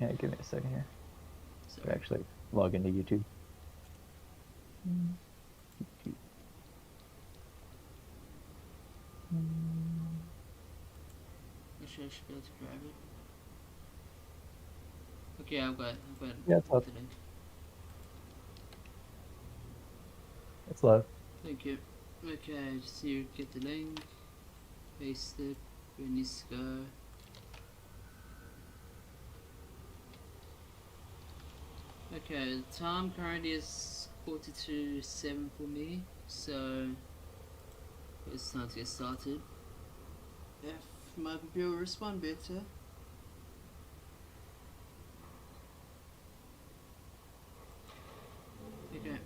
Yeah, give me a second here. Sorry. Actually, log into YouTube. Actually, I should be able to grab it. Okay, Yeah, it's up. the link. It's low. Thank you. Okay, just here, get the link, paste it, where it needs to go. Okay, the time currently is 7 for me, so it's time to get started. If my computer will respond better. Okay,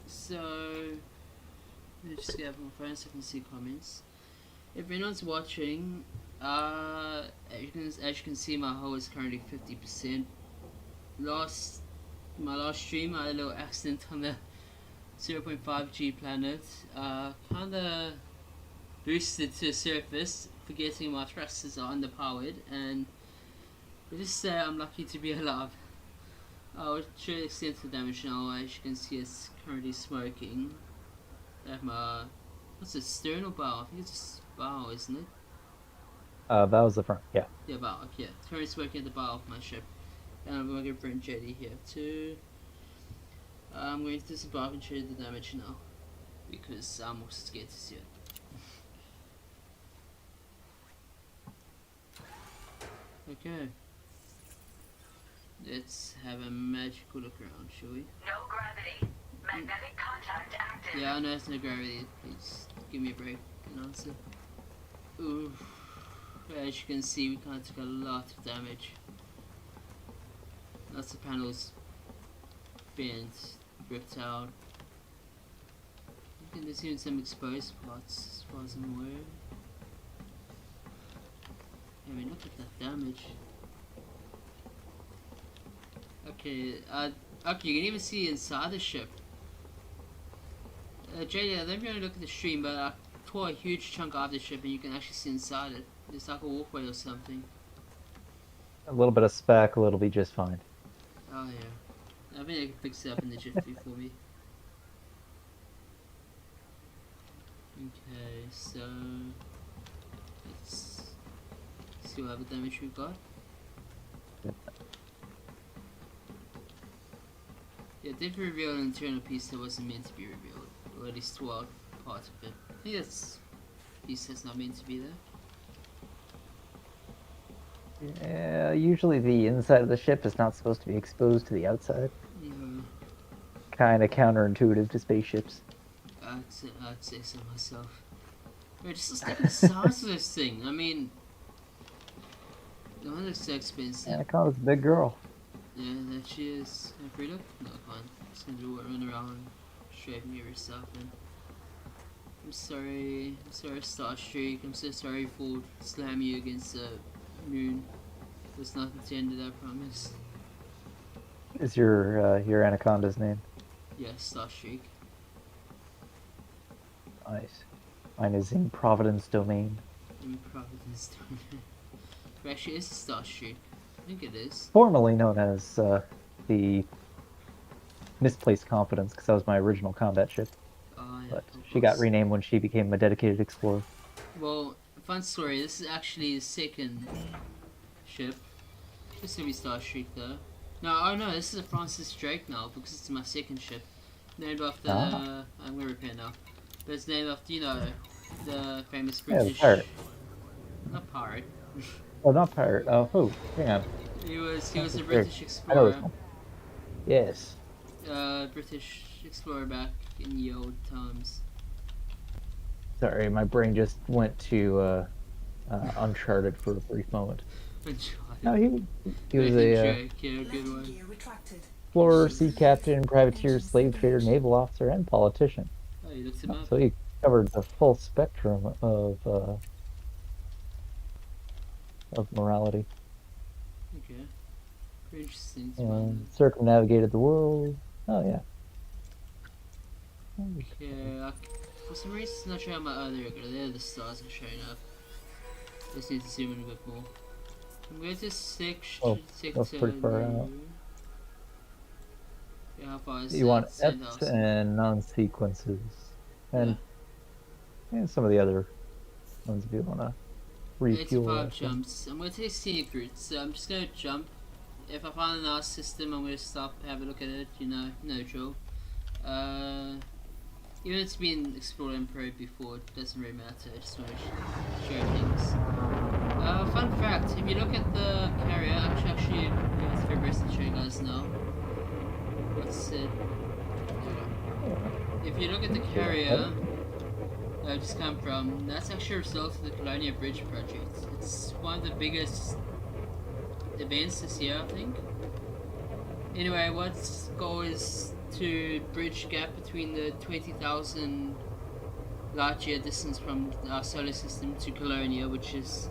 so let me just get up my phone so I can see comments. If anyone's watching, as you can see, my hull is currently 50%. My last stream, I had a little accident on the 0.5G planet. Kinda boosted to the surface, forgetting my thrusters are underpowered, and let's just say I'm lucky to be alive. I'll show you the extent of the damage now. As you can see, it's currently smoking. At my, what's it, stern or bow? I think it's bow, isn't it? That was the front. Yeah. Yeah, bow. Okay, it's currently smoking at the bow of my ship. And I'm going to bring Jetty here too. I'm going to disembark and show you the damage now, because I'm also scared to see it. Okay. Let's have a magical look around, shall we? No gravity. Magnetic contact active. Yeah, I know it's no gravity. Please give me a break and answer. Oof. As you can see, we kind of took a lot of damage. Lots of panels bent, ripped out. I think there's even some exposed parts as far as I'm aware. I mean, look at that damage. Okay, okay, you can even see inside the ship. JD, I don't know if you're gonna look at the stream, but I tore a huge chunk of the ship and you can actually see inside it. It's like a walkway or something. A little bit of spec will be just fine. Oh yeah. I think I can fix it up in the jiffy for me. Okay, so let's see what other damage we've got. Yeah, did reveal an internal piece that wasn't meant to be revealed, or at least part of it. I think that's piece that's not meant to be there. Yeah, usually the inside of the ship is not supposed to be exposed to the outside. Yeah, Kind of counterintuitive to spaceships. I'd say so myself. Wait, just look at the size of this thing. I mean, the one looks so expensive. Anaconda's a big girl. Yeah, that she is. Can I free look? No, come on. Just gonna do what run around, straighten your stuff and I'm sorry, Starstreak. I'm so sorry for slamming you against the moon. There's nothing to end it, I promise. Is your anaconda's name? Yeah, Starstreak. Nice. Mine is in Providence Domain. In Providence, actually, it's a Starstreak. I think it is. Formerly known as the Misplaced Confidence, because that was my original combat ship. Oh, yeah, But she got renamed when she became a dedicated explorer. Well, fun story. This is actually the second ship. This is gonna be Starstreak though. No, oh no, this is a Francis Drake now because it's my second ship. Named after. I'm gonna repair now. But it's named after, you know, the famous British. Yeah, pirate. Not pirate. Oh, not pirate. Oh, who? Hang on. He was a British I know explorer. this one. Yes. British explorer back in the old times. Sorry, my brain just went to Uncharted for a brief moment. No, he was a good one. explorer, sea captain, privateer, slave trader, naval officer, and politician. Oh, you looked him up. So he covered the full spectrum of morality. Okay. Pretty interesting. And circumnavigated the world. Oh yeah. Okay. For some reason, it's not showing my other regular. There, the stars are showing up. Just need to zoom in a bit more. I'm going to Oh, sector that's pretty far out. Yeah, how far is You want that? F's 10,000. and non-sequences, Yeah. and some of the other ones if you want to refuel. 85 jumps. I'm going to take scenic routes, so I'm just going to jump. If I find a nice system, I'm going to stop, have a look at it, you know, no drill. Even if it's been explored and probed before, it doesn't really matter, I just want to show things. Fun fact, if you look at the carrier, actually, it's very best to show you guys now. What's it? If you look at the carrier that I've just come from, that's actually a result of the Colonia Bridge project. It's one of the biggest events this year, I think. Anyway, what's goal is to bridge gap between the 20,000 light year distance from our solar system to Colonia, which is,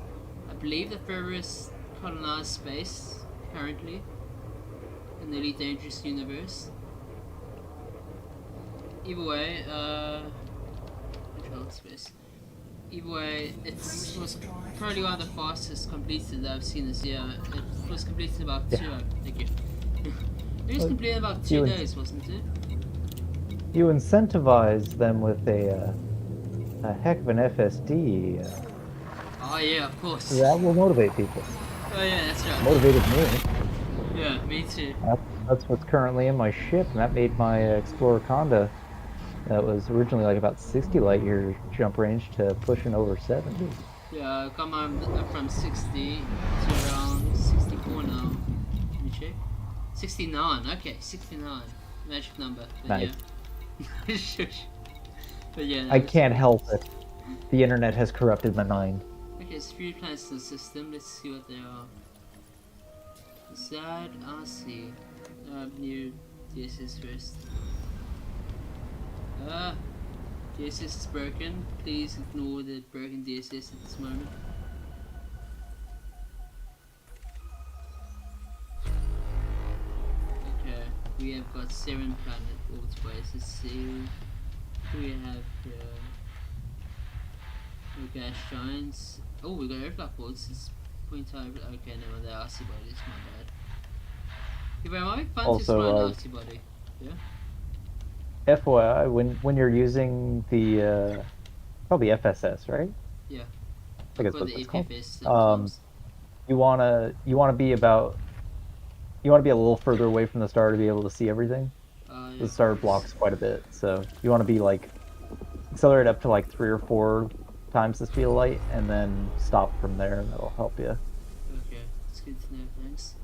I believe, the furthest colonized space currently in the Elite Dangerous universe. Either way, control space. Either way, it was probably one of the fastest completed that I've seen this year. It was completed in about thank you. It was completed in about 2 days, wasn't it? You incentivize them with a heck of an FSD. Oh yeah, of course. That will motivate people. Oh yeah, that's right. Motivated me. Yeah, me too. That's what's currently in my ship, and that made my Explorer Conda, that was originally like about 60 light year jump range, to pushing over 70. Yeah, I got mine from 60 to around 64 now. Let me check. 69, okay, 69. Magic number. But Nice. Yeah. But yeah. I can't help it. The internet has corrupted my mind. Okay, it's 3 planets in the system. Let's see what they are. Sad RC. New DSS first. DSS is broken. Please ignore the broken DSS at this moment. Okay, we have got 7 planet orbits. Let's see. Who we have here? We gas giants. Oh, we got airflow ports. It's point over. Okay, no, they're RC bodies. My bad. If I might fun to explore an RC body. Yeah. FYI, when you're using the probably FSS, right? Yeah. I guess For what the it's called. APFS. You wanna be about, you want to be a little further away from the star to be able to see everything. Yeah, The star blocks quite a bit, so you want to be like accelerate up to like 3 or 4 times the speed of light, and then stop from there, and that'll help you. Okay, it's good to know. Thanks.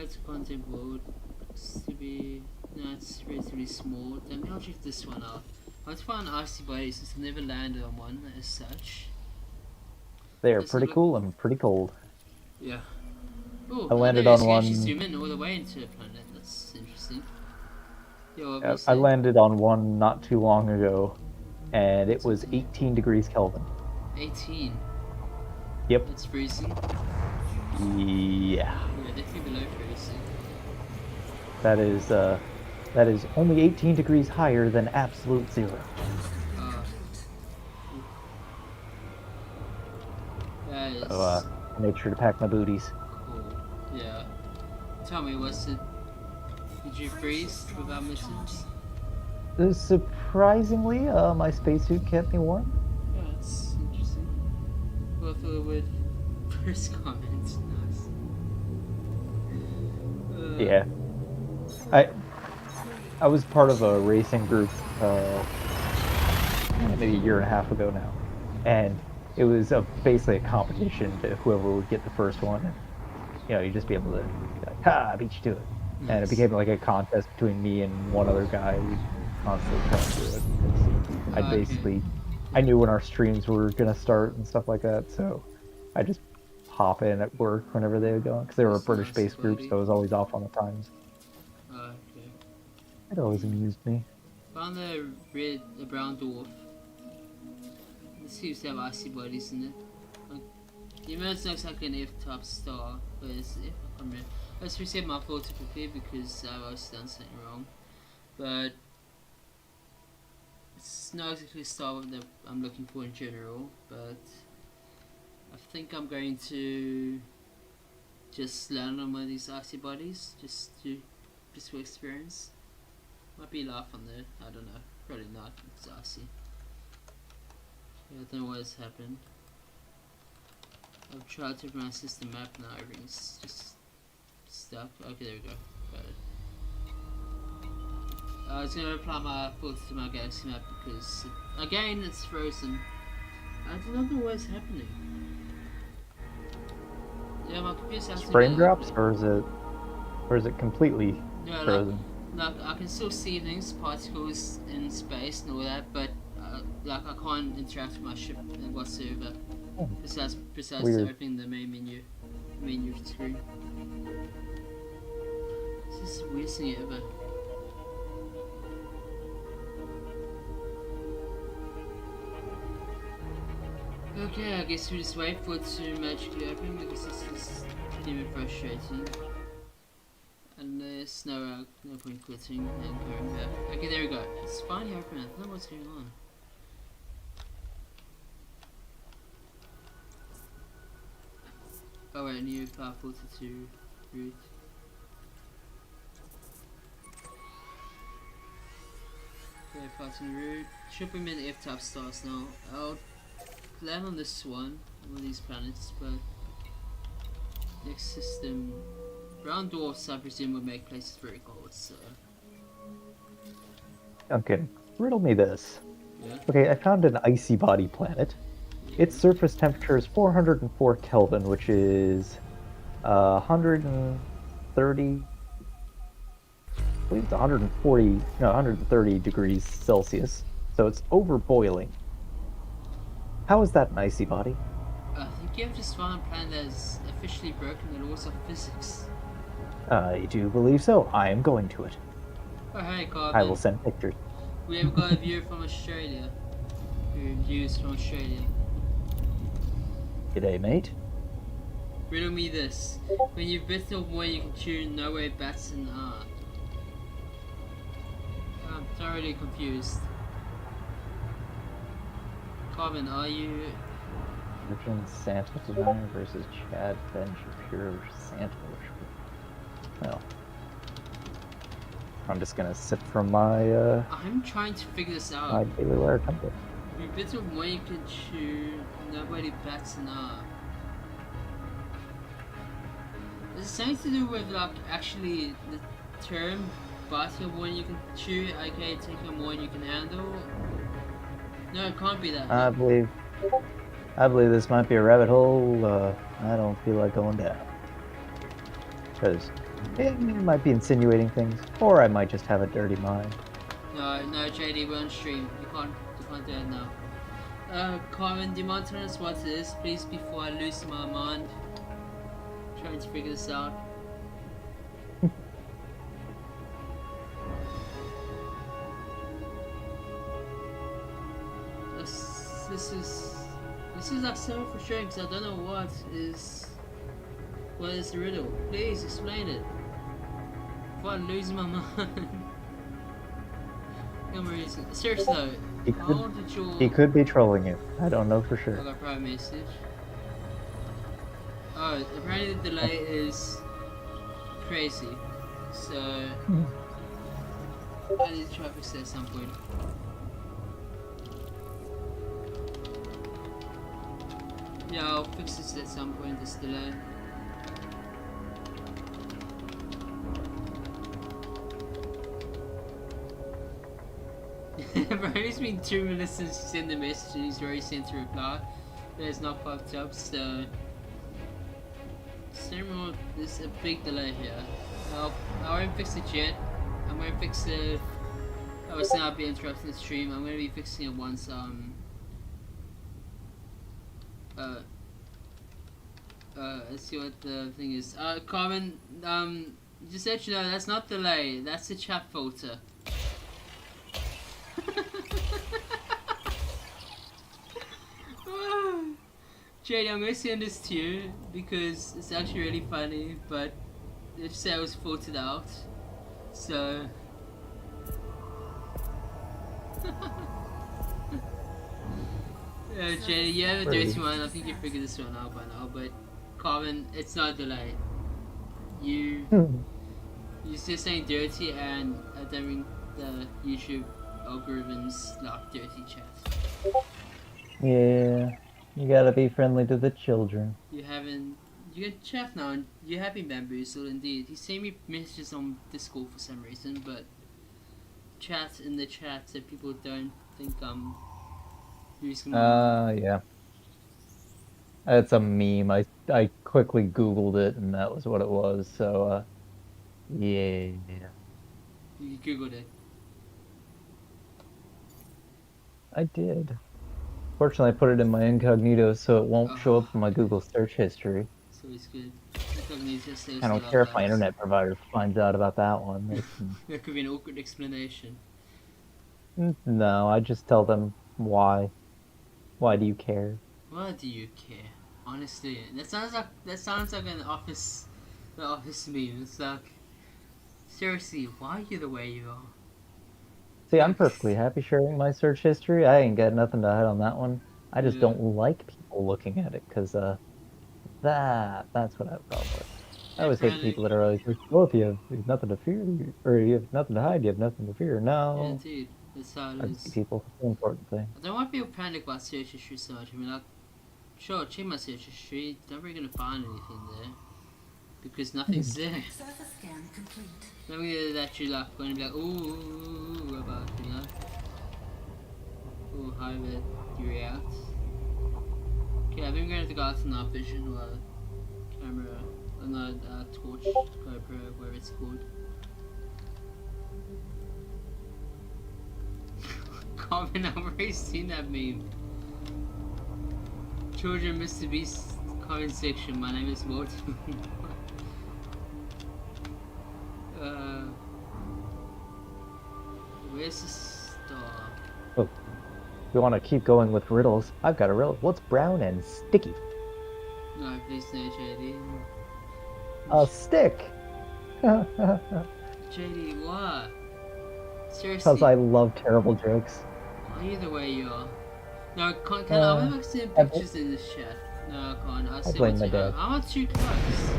It's a content board. It's to be. No, it's relatively small. Then I'll check this one out. I want to find an RC body since I've never landed on one as such. They are pretty cool and pretty cold. Yeah. Ooh, I landed on one. Actually zoom in all the way into a planet. That's interesting. Yeah, I landed on one not too long ago, and it was 18 degrees Kelvin. 18. Yep. That's freezing. Yeah. Yeah, definitely below freezing. That is only 18 degrees higher than absolute zero. That is So I made sure to pack my booties. cool. Yeah. Tell me, did you freeze without missiles? Surprisingly, my spacesuit kept me warm. Yeah, that's interesting. Well, I thought it would. First comment, nice. Yeah. I was part of a racing group maybe a year and a half ago now, and it was basically a competition to whoever would get the first one. And, you'd just be able to be like, ha, I beat you to it. Nice. And it became like a contest between me and one other guy. We constantly trying to do it. I knew when our streams were gonna start and stuff like that, so I just hop in at work whenever they were going, because they were a British-based group, so I was always off on the times. Okay. It always amused me. Found the brown dwarf. It seems to have icy bodies in it. The image looks like an F-type star, but it's F. I can't remember. Let's reset my photo quickly because I've obviously done something wrong. But it's not exactly a star that I'm looking for in general, but I think I'm going to just land on one of these icy bodies just for experience. Might be laugh on there. I don't know. Probably not. It's icy. Yeah, I don't know what has happened. I've tried to run system map now. Everything's just stuck. Okay, there we go. Got it. I was gonna apply my filter to my Galaxy map because again it's frozen. I do not know what's happening. Yeah, my computer's Just frame drops, or is it completely frozen? Like I can still see things, particles in space and all that, but like I can't interact with my ship whatsoever. Oh. Besides Weird. opening the main menu screen. This is the weirdest thing ever. Okay, I guess we just wait for it to magically open because this is pretty frustrating. And there's no point quitting and going back. Okay, there we go. It's finally open. I don't know what's going on. Oh wait, new file filter to root. Okay, passing root. Should be in F-type stars now. I'll land on this one of these planets, but next system. Brown dwarfs, I presume, would make places very cold, so. Okay, riddle me this. Yeah. Okay, I found an icy body planet. Its surface temperature is 404 Kelvin, which is 130. I believe it's 130 degrees Celsius. So it's over boiling. How is that an icy body? I think you have just found a planet that has officially broken the laws of physics. I do believe so. I am going to it. Oh hey, Carbon. I will send pictures. We have got a viewer from Australia. Views from Australia. G'day, mate. Riddle me this. When you've bitten off more you can chew, no way bats and are. I'm thoroughly confused. Carbon, are you... Richmond Santa designer versus Chad Ben Shapiro Santa. Well, I'm just gonna sip from my I'm trying to figure this out. my Daily Wire template. When you've bitten off more you can chew, nobody bats an eye. Is it something to do with like actually the term biting more than you can chew, aka taking more than you can handle? No, it can't be that. I believe this might be a rabbit hole. I don't feel like going down because it might be insinuating things, or I might just have a dirty mind. No, JD, we're on stream. You can't do it now. Carmen, do you mind telling us what it is, please, before I lose my mind? Trying to figure this out. This is like so frustrating because I don't know what is the riddle. Please explain it. Before I lose my mind. Seriously though, how did your... He could be trolling you. I don't know for sure. I got a private message. Oh, apparently the delay is crazy. So I need to try to fix it at some point. Yeah, I'll fix this at some point, this delay. Bro, it's been 2 minutes since he sent the message and he's already sent a reply. It's not popped up, so... There's a big delay here. I won't fix it yet. I'm gonna fix it... I was saying I'll be interrupting the stream. I'm gonna be fixing it once, let's see what the thing is. Carmen, just let you know, that's not delay, that's the chat filter. JD, I'm gonna send this to you because it's actually really funny, but let's say I was filtered out, so... JD, you have a dirty one, I think you figured this one out by now, but Carmen, it's not delayed. You say something dirty, and I don't think the YouTube algorithms like dirty chat. Yeah, you gotta be friendly to the children. You haven't. You get chat now, and you have been bamboozled indeed. He sent me messages on Discord for some reason, but chat in the chat so people don't think I'm losing my mind. Yeah. It's a meme. I quickly Googled it and that was what it was. So yeah. You googled it. I did. Fortunately, I put it in my incognito so it won't show up in my Google search history. So it's good. Incognito saves I a don't lot care of if my lives. internet provider finds out about that one. They can... That could be an awkward explanation. No, I just tell them why. Why do you care? Why do you care? Honestly, that sounds like an office, the office meme. It's like, seriously, why are you the way you are? See, I'm perfectly happy sharing my search history. I ain't got nothing to hide on that one. I just Yeah. don't like people looking at it because that's what I have a problem with. I always hate the Apparently, people that are like, well, if you have nothing to fear, or you have nothing to hide, you have nothing to fear. yeah, No, indeed, that's how it privacy, is. people, it's an important thing. I don't want people panic about search history so much. I mean, like, sure, check my search history. Not really gonna find anything there because nothing's there. Surface scan complete. Nothing that you like going to be like, ooh, about, you know. Ooh, how would you react? Okay, I think we're going to go out to night vision or camera, or not, torch, GoPro, whatever it's called. Comment, I've already seen that meme. Children, Mr. Beast comment section. My name is Morton. Where's the star? Oh, if you want to keep going with riddles, I've got a riddle. What's brown and sticky? No, please no, JD. A stick. JD, what? Seriously? Because I love terrible jokes. Either way you are. No, can I remember seeing pictures in this chat? No, I can't. I see blame what's my dad. I'm at 2 close.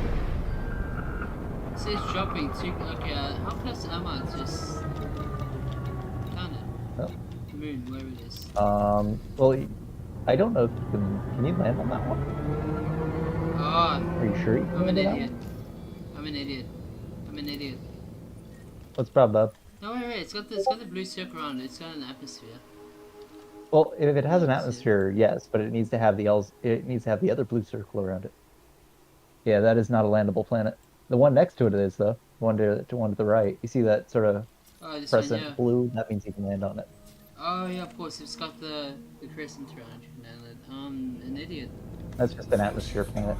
It says dropping 2. Okay, how close am I to this planet? Oh. Moon, wherever it is. Well, I don't know if you can you land on that one? Oh, Are you sure you can I'm an land on that idiot. one? I'm an idiot. I'm an idiot. What's the problem? No, wait, it's got the blue circle around it. It's got an atmosphere. Well, if it has an Let's see. atmosphere, yes, but it needs to have it needs to have the other blue circle around it. Yeah, that is not a landable planet. The one next to it is though. One to the right. You see that sort of Oh, this crescent one, yeah. blue? That means you can land on it. Oh, yeah, of course. It's got the crescent around you. An idiot. That's just an atmosphere planet.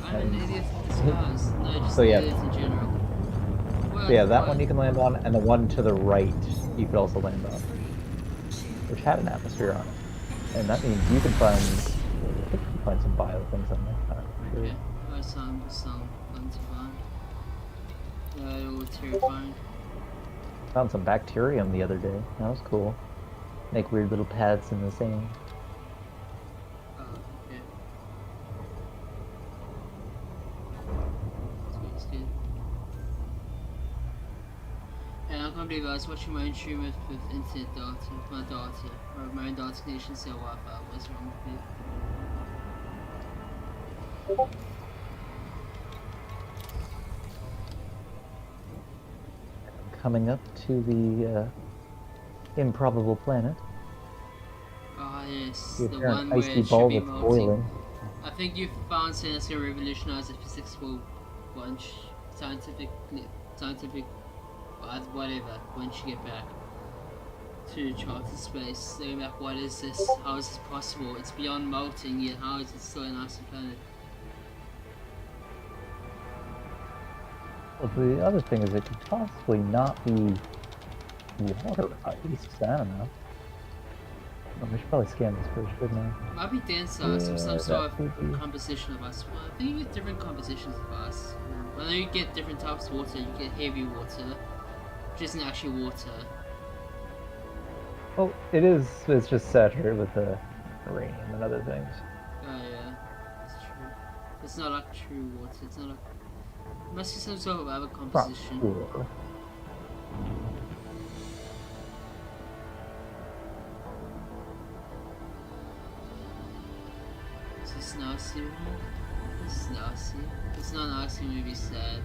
I'm an idiot in disguise. No, just So, yeah. idiots in general. What? So yeah, that one you can land on, and the one to the right you could also land on, which had an atmosphere on it, and that means you can find some bio things on there. I'm not sure. Okay. Oh, some fun to find. All terrifying. Found some bacterium the other day. That was cool. Make weird little paths in the sand. Oh, okay. It's good. And I can't believe I was watching my own stream with internet data, my data, or my own data connection, so Wi-Fi. What's wrong with me? Coming up to the improbable planet. Ah, yes, The the apparent one where icy it should ball be that's melting. boiling. I think you found something that's going to revolutionize the physics for once scientific, whatever, once you get back to charted space. They're like, what is this? How is this possible? It's beyond melting, yet how is it still an icy planet? Well, the other thing is it could possibly not be water ice. I don't know. Well, we should probably scan this first, shouldn't I? Might be denser, some Yeah, sort that could be. of composition of ice. Well, I think you get different compositions of ice. I know you get different types of water. You get heavy water, which isn't actually water. Well, it is. It's just saturated with the uranium and other things. Oh yeah, that's true. It's not like true water. It's not like Must be some sort of other Not composition. sure. Is this nasty one? This is nasty. It's not nasty, maybe sad.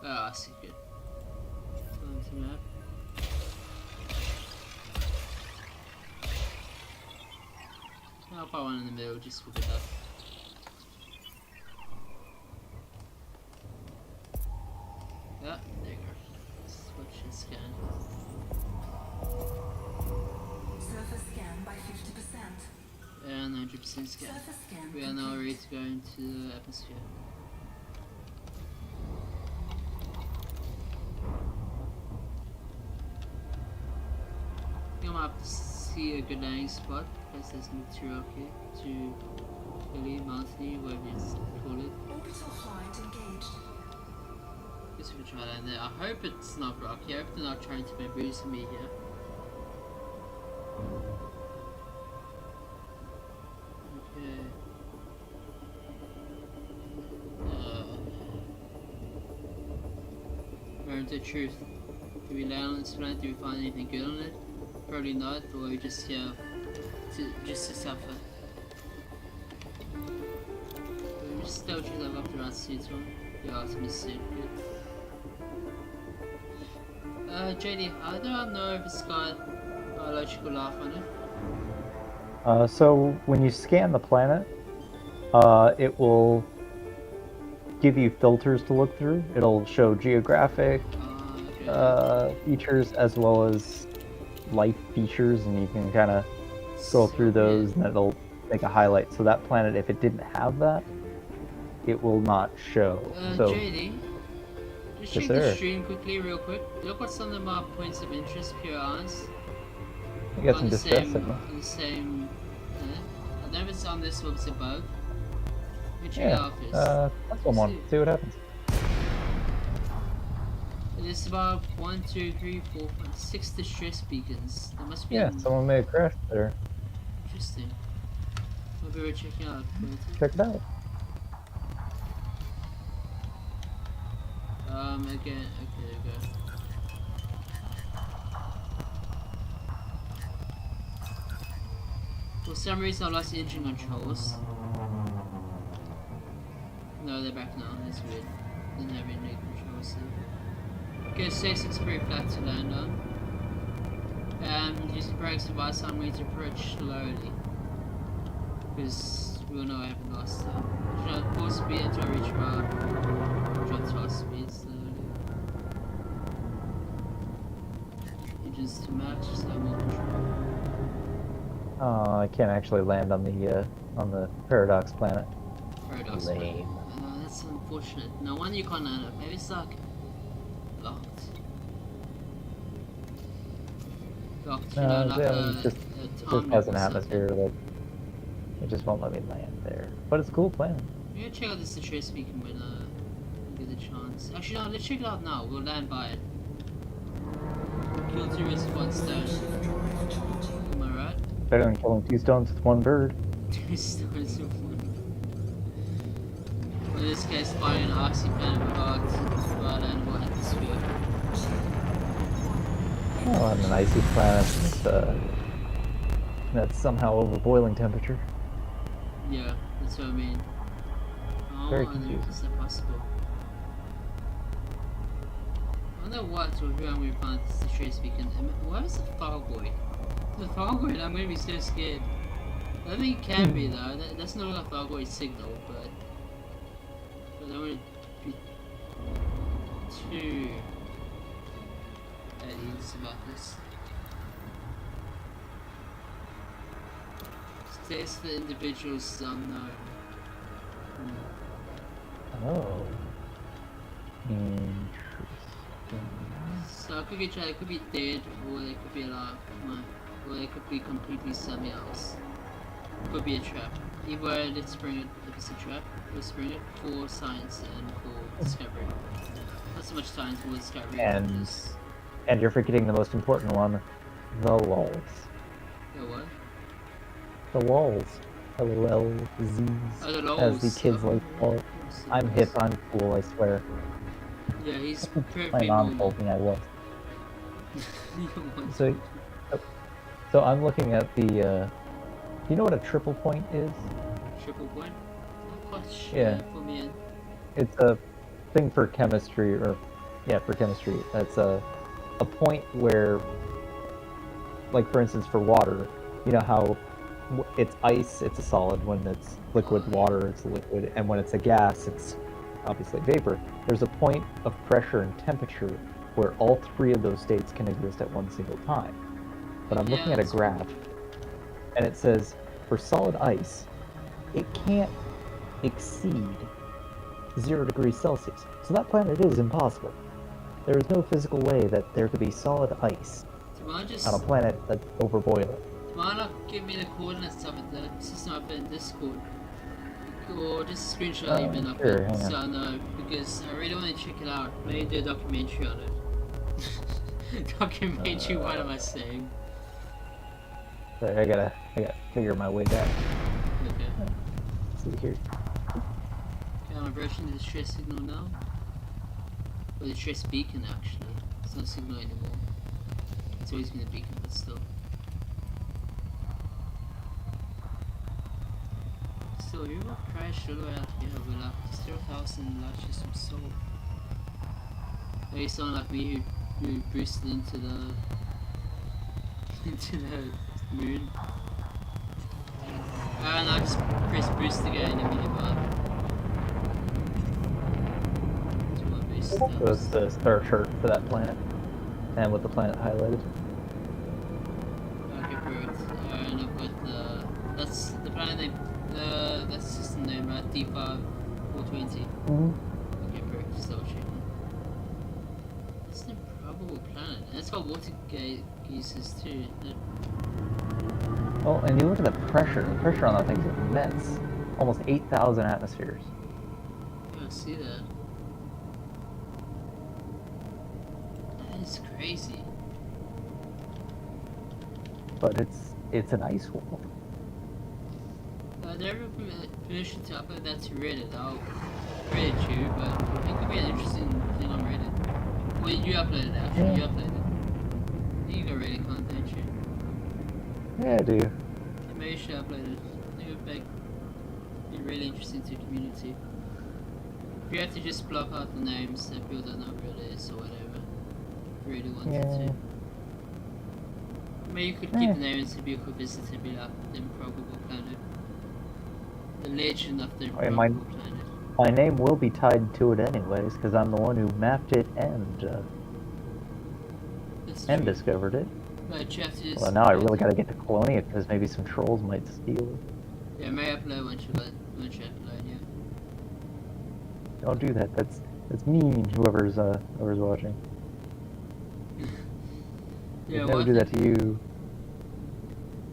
Oh, I see, good. Time to map. I'll put one in the middle just for good luck. Yeah, there you go. Switch and scan. Surface scan by 50%. And 100% scan. Surface scan We are now complete. ready to go into the atmosphere. I might have to see a good landing spot because there's material here to hilly, mountainy, whatever you call it. Orbital flight engaged. Guess we can try land there. I hope it's not rocky. I hope they're not trying to bamboozle me here. Okay. Moment of truth. Do we land on this planet? Do we find anything good on it? Probably not, or are we just here to suffer? We'll just double check that I've got the right suit on. The Artemis suit, good. JD, how do I know if it's got biological life on it? So when you scan the planet, it will give you filters to look through. It'll show geographic Okay. features as well as life features, and you can kind of scroll through those, and it'll make a highlight. So that planet, if it didn't have that, it will not show. So JD, just Yes, check the sir. stream quickly, real quick. Look what some of my points of interest, pure eyes. you got On some the distress same, signal. on the same. I don't know if it's on this or if it's above. Let me check it Yeah, out first. that's one. See. See what happens. It's about 1, 2, 3, 4, 5, 6 distress beacons. There must be Yeah, someone may have crashed there. interesting. Maybe we're checking out. Check it out. Again, okay, there we go. For some reason I lost the engine controls. No, they're back now, that's weird. Didn't have any controls there. Okay, space looks pretty flat to land on. Using brakes device, I'm going to approach slowly. Because we all know I haven't lost time. Should I pause speed until I reach our drop top speed slowly? Engines to max, just have more control. Oh, I can't actually land on the Paradox planet. Paradox. Lame. That's unfortunate. No wonder you can't land it. Maybe it's like locked. Locked, you know, like Yeah, it just time has an or atmosphere something. that it just won't let me land there. But it's a cool planet. We're gonna check out this distress beacon when we get the chance. Actually, no, let's check it out now. We'll land by it. Kill 2 birds with 1 stone. Am I right? Better than killing 2 stones with 1 bird. 2 stones with 1. In this case, finding an oxy planet without animal atmosphere. Oh, on an icy planet that's somehow over boiling temperature. Yeah, that's what I mean. Oh, Very I don't know if confusing. it's possible. I wonder what or who I'm going to find this distress beacon. Why is the Thargoid? The Thargoid, I'm going to be so scared. I don't think it can be though. That's not like a Thargoid signal, but I don't want to be too at ease about this. States the individuals unknown. Oh. Interesting. So it could be it could be dead, or they could be alive, or they could be completely something else. Could be a trap. Either way, let's bring it. If it's a trap, let's bring it for science and for discovery. Not so much science for discovery. And- Just And you're forgetting the most important one, the lulls. the what? The LOLs. LOLZs, Oh, the as the lols. kids like to call it. I'm hip, I'm cool, I swear. Yeah, he's My perfectly mom normal. told me I was. You want So, to- so I'm looking at the, do you know what a triple point is? Triple point? Not quite sure Yeah, for me. it's a thing for chemistry, or, yeah, for chemistry. It's a point where, like for instance, for water, you know how it's ice, it's a solid. When it's liquid Oh, water, it's a liquid. And when it's a gas, it's obviously vapor. There's a point of pressure and temperature where all three of those states can exist at one single time. But I'm yeah, looking at a that's graph, and it says for solid ice, it can't exceed 0 degrees Celsius. So that planet is impossible. There is no physical way that there could be solid ice Do you want to on a just planet that's overboiling. give me the coordinates of it, the system up in Discord? Or just a screenshot even of Sure, it hang so on. I know, because I really want to check it out. Maybe do a documentary on it. Documentary, what am I saying? Sorry, I gotta figure my way back. Okay. Let's see here. Okay, I'm approaching the stress signal now. Or the stress beacon actually. It's not a signal anymore. It's always been a beacon, but still. So you will crash all the way out here with like 0,000 lashes from soul. Oh, you sound like me who boosted into the into the moon. And I just press boost again in minute bar. To my boost So it's steps. the star chart for that planet, and with the planet highlighted. Okay, perfect. And I've got that's the planet name, that's the system name, right? D5420. Okay, perfect. Just double checking. It's an improbable planet. And it's got water geysers too. Oh, and you look at the pressure. The pressure on that thing is immense. Almost 8,000 atmospheres. I see that. That is crazy. But it's an ice wall. Never permission to upload that to Reddit. I'll Reddit you, but it could be an interesting thing on Reddit. Well, you uploaded it actually. Yeah. You uploaded it. You got Reddit content, don't you? Yeah, I do. Yeah, maybe you should upload it. I think it would be really interesting to the community. If you have to just block out the names that people don't know who it is or whatever. If you really wanted to. Maybe you could keep the names so people could visit and be like the improbable planet. The legend of the improbable planet. My name will be tied to it anyways, because I'm the one who mapped it and discovered it. But you have to just Well, now I really gotta get to cloning it, because maybe some trolls might steal it. Yeah, may upload once you upload, yeah. Don't do that. That's mean. Whoever's watching. Yeah, I'd never do that to you.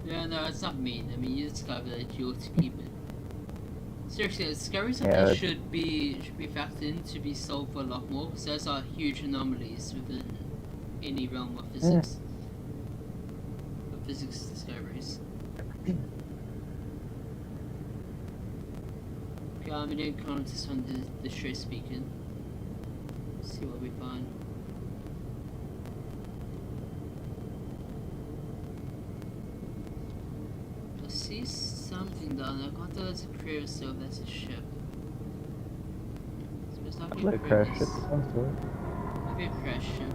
Yeah, no, it's not mean. I mean, you discovered that you ought to keep it. Seriously, discoveries like Yeah, that should be factored in to be solved for a lot more, because those are huge anomalies within any realm of physics. Of physics discoveries. Okay, I'm doing comments on the stress beacon. See what we find. I see something down there. I can't tell that's a cruiser or that's a ship. It's not like a crash ship. Sounds good. Maybe a crash ship.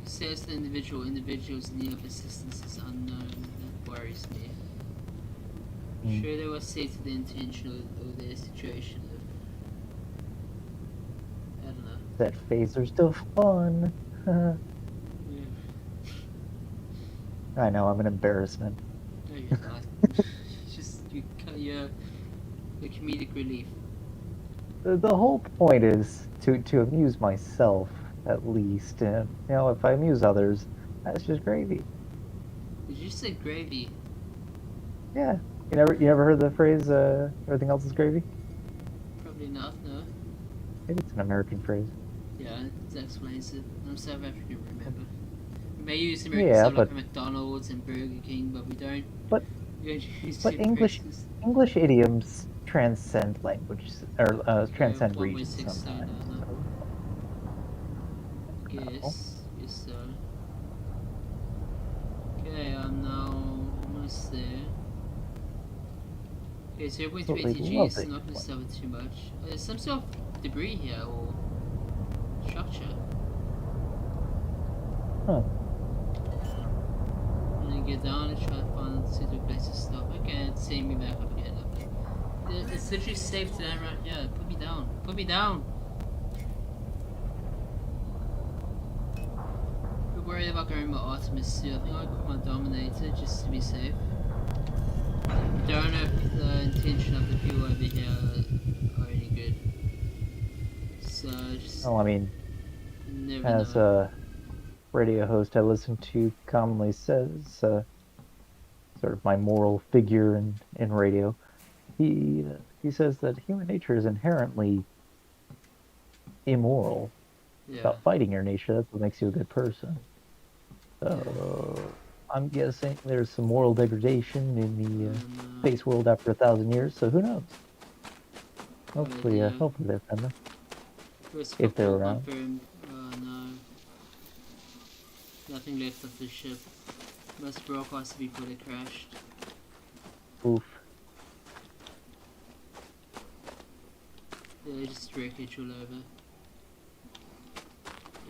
Says the individuals in the assistance is unknown. That worries me. Sure, they were stated the intention of their situation. I don't know. That phaser's still fun. Yeah. I know, I'm an embarrassment. No, you're not. Just you're comedic relief. The whole point is to amuse myself, at least. And, you know, if I amuse others, that's just gravy. Did you say gravy? Yeah. You never heard the phrase, everything else is gravy? Probably not, no. Maybe it's an American phrase. Yeah, that explains it. I'm South African, remember? We may use American Yeah, stuff like but McDonald's and Burger King, but we don't but use but toothpastes. English idioms transcend language or Yeah, transcend regions 1.6 stone, sometimes. So, no. Yes, so. Okay, I'm now almost there. Okay, Absolutely 0.20 G love is it. not going to suffer too much. There's some sort of debris here, or structure. Huh. I'm gonna get down and try to find a suitable place to stop. Okay, it's setting me back up again. It's literally safe to land right here. Put me down. Put me down! I'm worried about going my Artemis suit. I think I'll call my Dominator just to be safe. I don't know if the intention of the people over here are any good. So, just Well, I mean, never as know. a radio host I listen to commonly says, sort of my moral figure in radio, he says that human nature is inherently immoral. It's Yeah. about fighting your nature. That's what makes you a good person. So I'm guessing there's some moral degradation in the And, space world after 1,000 years. So who knows? good Hopefully, idea. hopefully they're friendly First if they're football around. confirmed. No. Nothing left of the ship. Most broadcasts before they crashed. Oof. Yeah, just wreckage all over.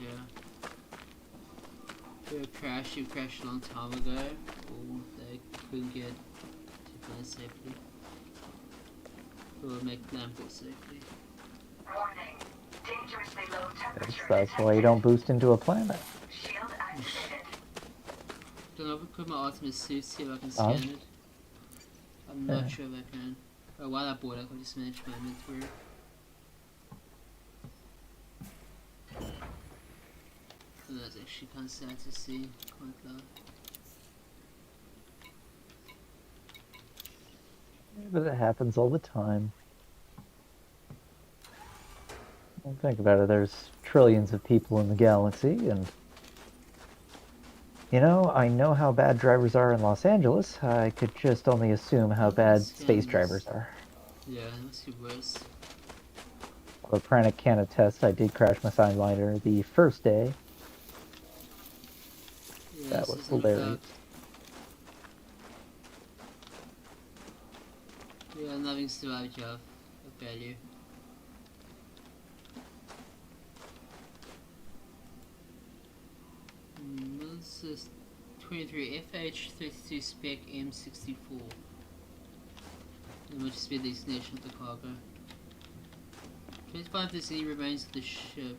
Yeah. You crashed a long time ago, or they couldn't get to planet safely. Or make landfall safely. Warning. Dangerously low temperature That's why you don't boost into a planet. Shield activated. Don't know if I put my Artemis suit, see if I can scan it. I'm not sure if I can. Oh, while I bought it, I can just manage my inventory. So that's actually kind of sad to see. Quite low. But it happens all the time. Well, think about it. There's trillions of people in the galaxy, and I know how bad drivers are in Los Angeles. I could just only assume how bad space drivers are. Yeah, it must be worse. Although Pranic can attest, I did crash my Sidewinder the first day. Yeah, That this was doesn't look hilarious. up. Yeah, nothing survived of value. This is 23 FH32 spec M64. And we'll just be the destination of the cargo. 25 if there's any remains of the ship,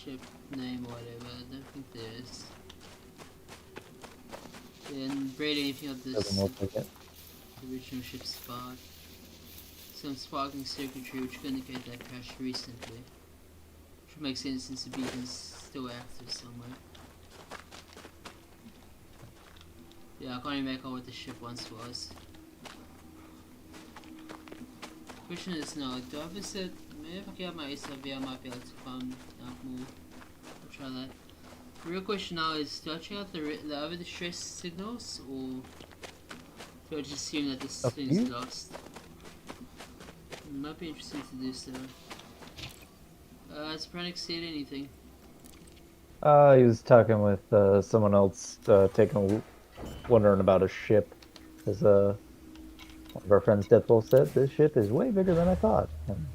ship name or whatever. I don't think there is. And barely anything of this Doesn't look like it. the original ship's spark. Some sparking circuitry which could indicate that crashed recently. Which would make sense since the beacon's still active somewhere. Yeah, I can't even make out what the ship once was. Question is now, do I visit, maybe if I get my SRV I might be able to find out more. I'll try that. The real question now is, do I check out the over distress signals, or do I just assume that this thing's lost? It might be interesting to do so. Has Pranic said anything? He was talking with someone else, wondering about a ship. As one of our friends, Deathwolf, said, this ship is way bigger than I thought. And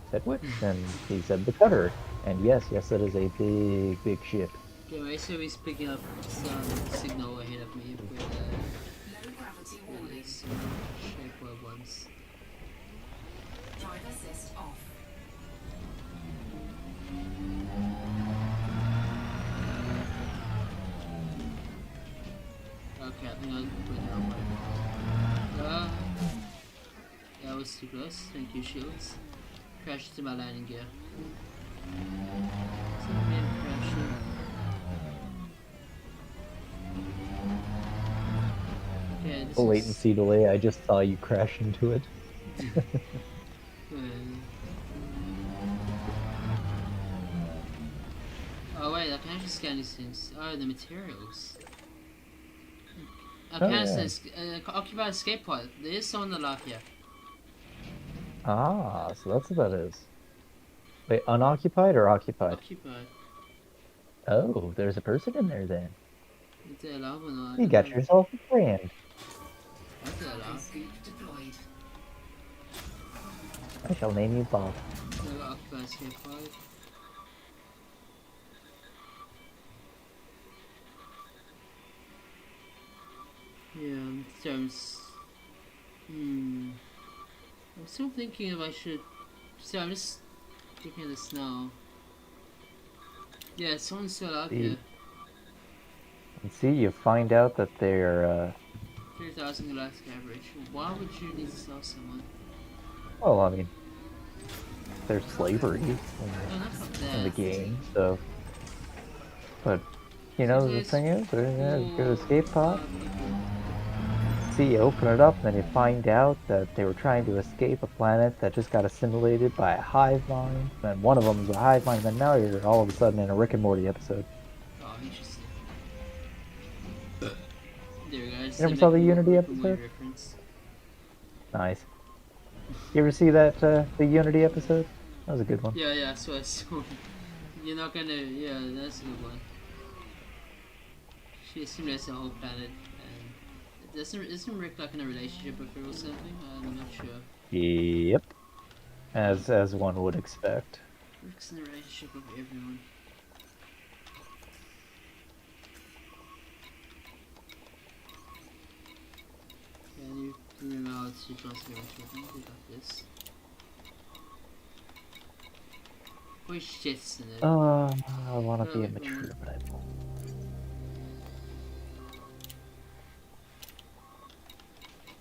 I said, which? And he said, the cutter. And yes, it is a big, big ship. Okay, my SRV's picking up some signal ahead of me where Low gravity the warning. shape were once. Drive assist off. Okay, I think I'll put that one. That was too close. Thank you, shields. Crashed to my landing gear. Crashing. Okay, this The is... latency delay, I just saw you crash into it. Oh wait, wait, I can actually scan these things. Oh, the materials. I Oh, can yeah. occupied escape pod. There is someone alive here. Ah, so that's what that is. Wait, unoccupied or occupied? Occupied. Oh, there's a person in there then. Is they alive or not? I You don't got know. yourself a friend. Is they Cargo alive? scoop deployed. I shall name you Bob. No, occupied escape pod. Yeah, terms. I'm still thinking if I should. So I'm just thinking of this now. Yeah, someone's still out here. See, you find out that they're, 3,000 galactic average. Why would you need to sell someone? well, I mean, there's slavery No, not about in the that. game, so. But, you know, the thing is, there's a good escape pod. See, you open it up, and then you find out that they were trying to escape a planet that just got assimilated by a hive mind. And one of them's a hive mind, and now you're all of a sudden in a Rick and Morty episode. Oh, interesting. There we go. You ever saw the Unity episode? Reference. Nice. You ever see that, the Unity episode? That was a good one. Yeah, so I saw. You're not gonna. Yeah, that's a good one. She simulates the whole planet, and isn't Rick like in a relationship with her or something? I'm not sure. Yep. As one would expect. Rick's in a relationship with everyone. Yeah, you remember how to transfer children? We got this. Boy, shit's in it. I want to be Oh, immature, but I won't.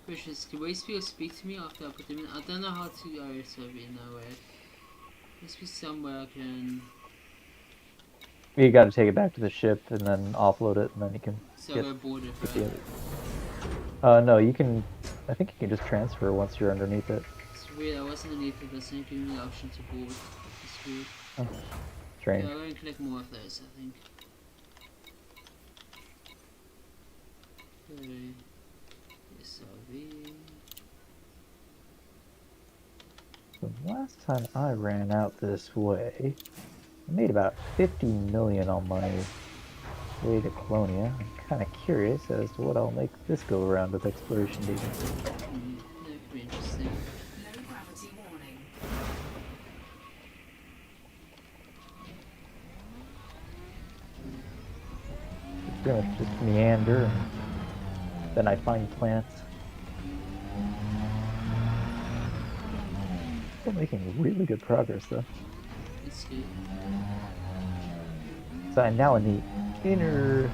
Precious, can Wastefield speak to me after I put them in? I don't know how to go so in no way. Must be somewhere I can. You got to take it back to the ship and then offload it, and then you can So get go board it, the right? other. No, you can. I think you can just transfer once you're underneath it. It's weird, I wasn't underneath it, but it's not giving me the option to board. It's weird. Oh, strange. Yeah, I'll go and collect more of those, I think. Okay. SRV. The last time I ran out this way, I made about 50 million on my way to Colonia. I'm kind of curious as to what I'll make this go around with exploration data. That could be interesting. Low gravity warning. Pretty much just meander, and then I find plants. Still making really good progress though. It's good. So I'm now in the inner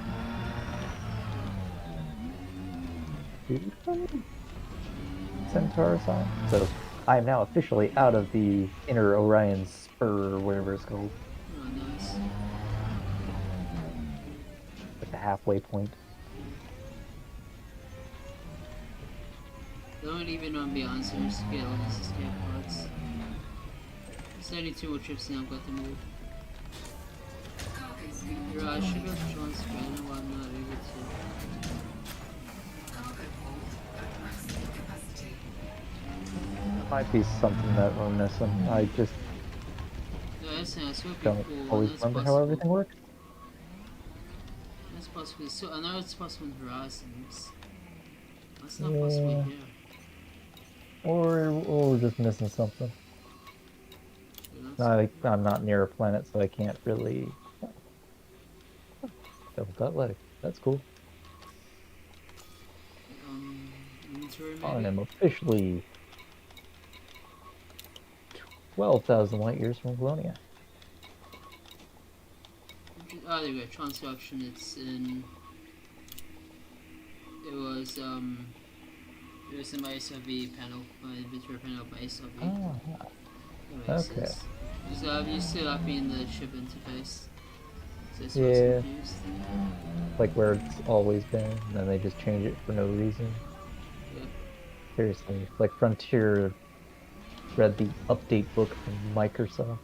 Centaur sign. So I am now officially out of the inner Orion spur, or whatever it's called, Oh, nice. like the halfway point. Don't even on beyond series to get all these escape pods. There's only 2 more trips now, I've got them all. Cargo scoop You're right, I should be able to transfer, I don't know why I'm not able to. cargo hold at maximum capacity. That might be something that we're missing. I just No, that's saying I saw it don't before, always that's remember how possible. everything works. That's possible. So I know it's possible in Horizons. That's not possible Yeah. here. Or we're just missing something. So that's I'm not near a planet, so I can't really. Double leg. That's cool. inventory I maybe? am officially 12,000 light years from Colonia. Oh, there we go. Transfer option. It's in. It was in my SRV panel, my inventory panel, my SRV. Ah, That makes okay. sense. So I'm used to like being the ship interface. So it's Yeah. confused. like where it's always been, and then they just change it for no reason. Yeah. Seriously, like Frontier read the update book from Microsoft.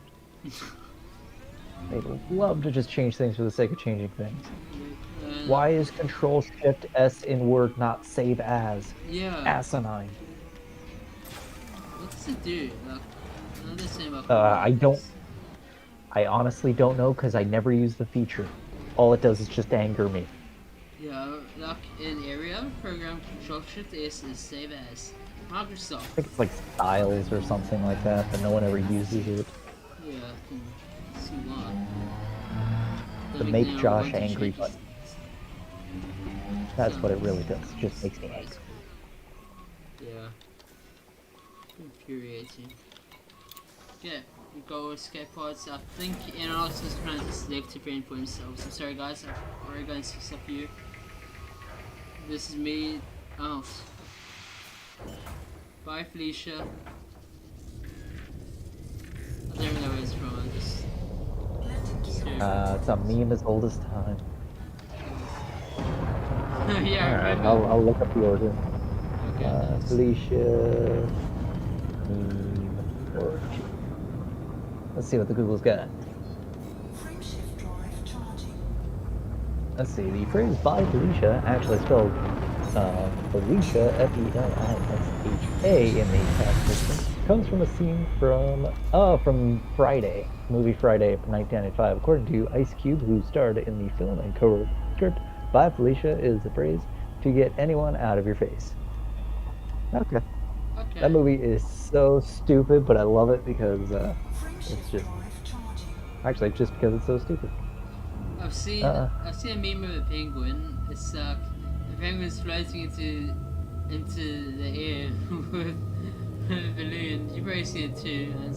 They love to just change things for the sake of changing things. Uh, Why is Control Shift S in Word not save as? yeah. Asinine. What does it do? Like, I understand about I don't. commands. I honestly don't know because I never use the feature. All it does is just anger me. Yeah, like in area, program Control Shift S is save as. I Microsoft. think it's like styles or something like that, but no one ever uses it. Yeah, I can see why. The Don't make make me Josh want to angry change this. button. That's what it really does. It just Sounds makes me angry. wasteful. Yeah, infuriating. Yeah, we go escape pods. I think anyone else was trying to select to brain for themselves. I'm sorry guys, I've already gone 6 of you. This is me out. Bye Felicia. I don't even know where it's from, I'm just It's a meme as old as time. yeah, I Alright, remember. I'll look up the order. Okay, thanks. Felicia meme origin. Let's see what the Google's got. Frameshift drive charging. Let's see, the phrase "by Felicia," actually spelled Felicia, Felisha in the task system, comes from a scene from Friday, movie Friday from 1995. According to Ice Cube, who starred in the film and co-wrote the script, "by Felicia" is the phrase to get anyone out of your face. Okay. Okay. That movie is so stupid, but I love it because it's just actually just because it's so stupid. I've seen a meme of a penguin. It's the penguin's floating into the air with a balloon. You've probably seen it too. And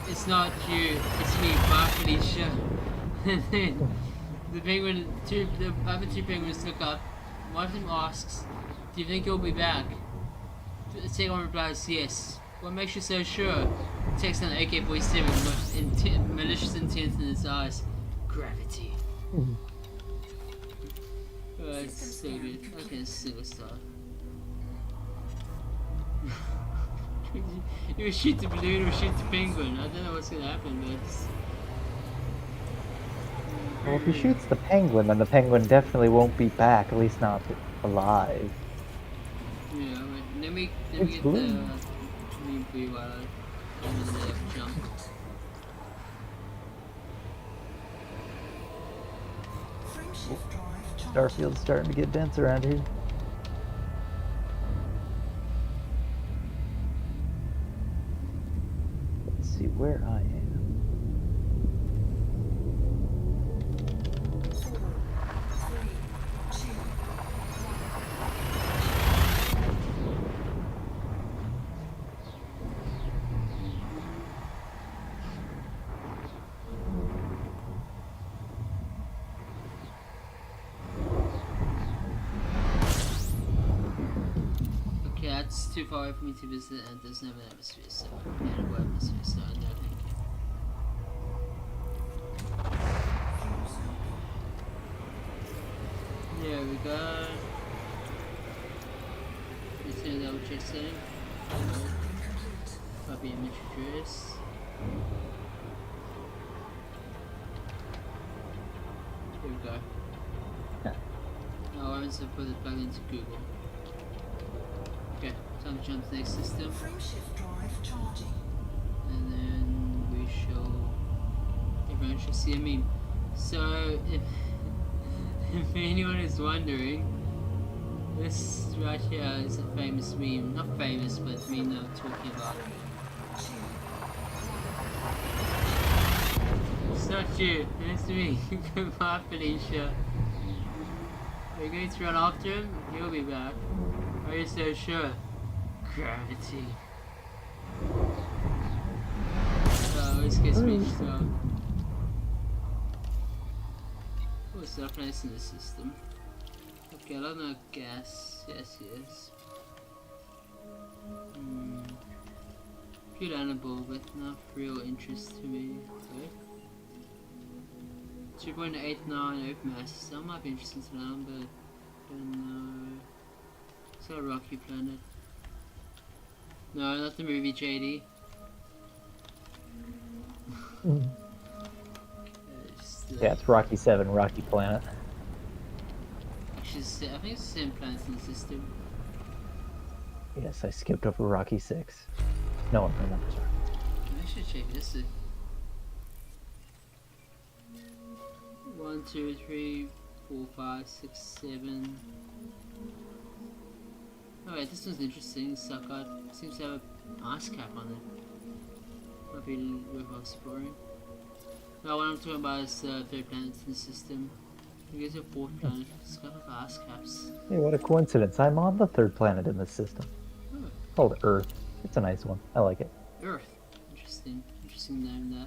it's not you, it's me, bye Felicia. And then the other two penguins look up. One of them asks, "Do you think you'll be back?" The second one replies, "Yes." What makes you so sure? Takes an AK-47 with malicious intent in his eyes. Gravity. Oh, it's so good. Okay, suicide. You would shoot the balloon or shoot the penguin. I don't know what's gonna happen, but Well, if he shoots the penguin, then the penguin definitely won't be back, at least not alive. yeah. Wait, let me It's get the blue. meme for you while I'm in the jump. Frameshift drive charging. Starfield's starting to get dense around here. Let's see where I am. 4, 3, 2, Okay, that's too far away for me to visit, and there's no atmosphere, so yeah, no atmosphere, so no thank you. There we go. Just gonna double check setting. Copy image address. Here we go. Yeah. Now I want to put it back into Google. Okay, time to jump to the next system. frameshift drive charging. And then we shall. Everyone should see a meme. So, if anyone is wondering, this right here is a famous meme. Not famous, but meme that I'm talking about. It's not you, it's me. Goodbye, Felicia. Are you going to run after him? He'll be back. Are you so sure? Gravity. Oh, this gets me stuck. Oh, stuff nice in the system. Okay, I don't know gas. Yes. Good animal, but not real interest to me. Okay. 2.89 open mass. That might be interesting to learn, but don't know. It's got a rocky planet. No, not the movie JD. Yeah, it's Rocky 7, Rocky Planet. Actually, I think it's the same planets in the system. Yes, I skipped over Rocky 6. No one remembers Rocky. I should check this. 1, 2, 3, 4, 5, 6, 7. Oh wait, this one's interesting. Sucker seems to have an ice cap on it. Might be worth exploring. No, what I'm talking about is the third planet in the system. I guess a fourth planet. It's got like ice caps. Hey, what a coincidence. I'm on the third planet in this system. Oh, Called Earth. It's a nice one. I like it. Earth. Interesting. Interesting name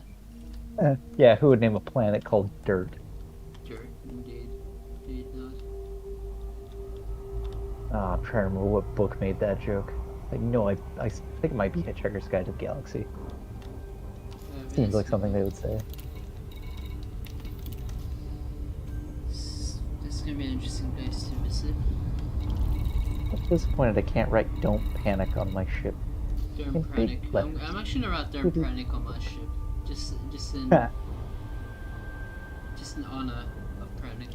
there. Yeah, who would name a planet called Dirt? Dirt, indeed. Indeed not. I'm trying to remember what book made that joke. Like, no, I think it might be Hitchhiker's Guide to the Galaxy. Seems like something they would say. This is gonna be an interesting place to visit. I'm disappointed I can't write "Don't Panic" on my ship. Don't panic. I'm actually gonna write "Don't panic" on my ship. Just in honor of panic.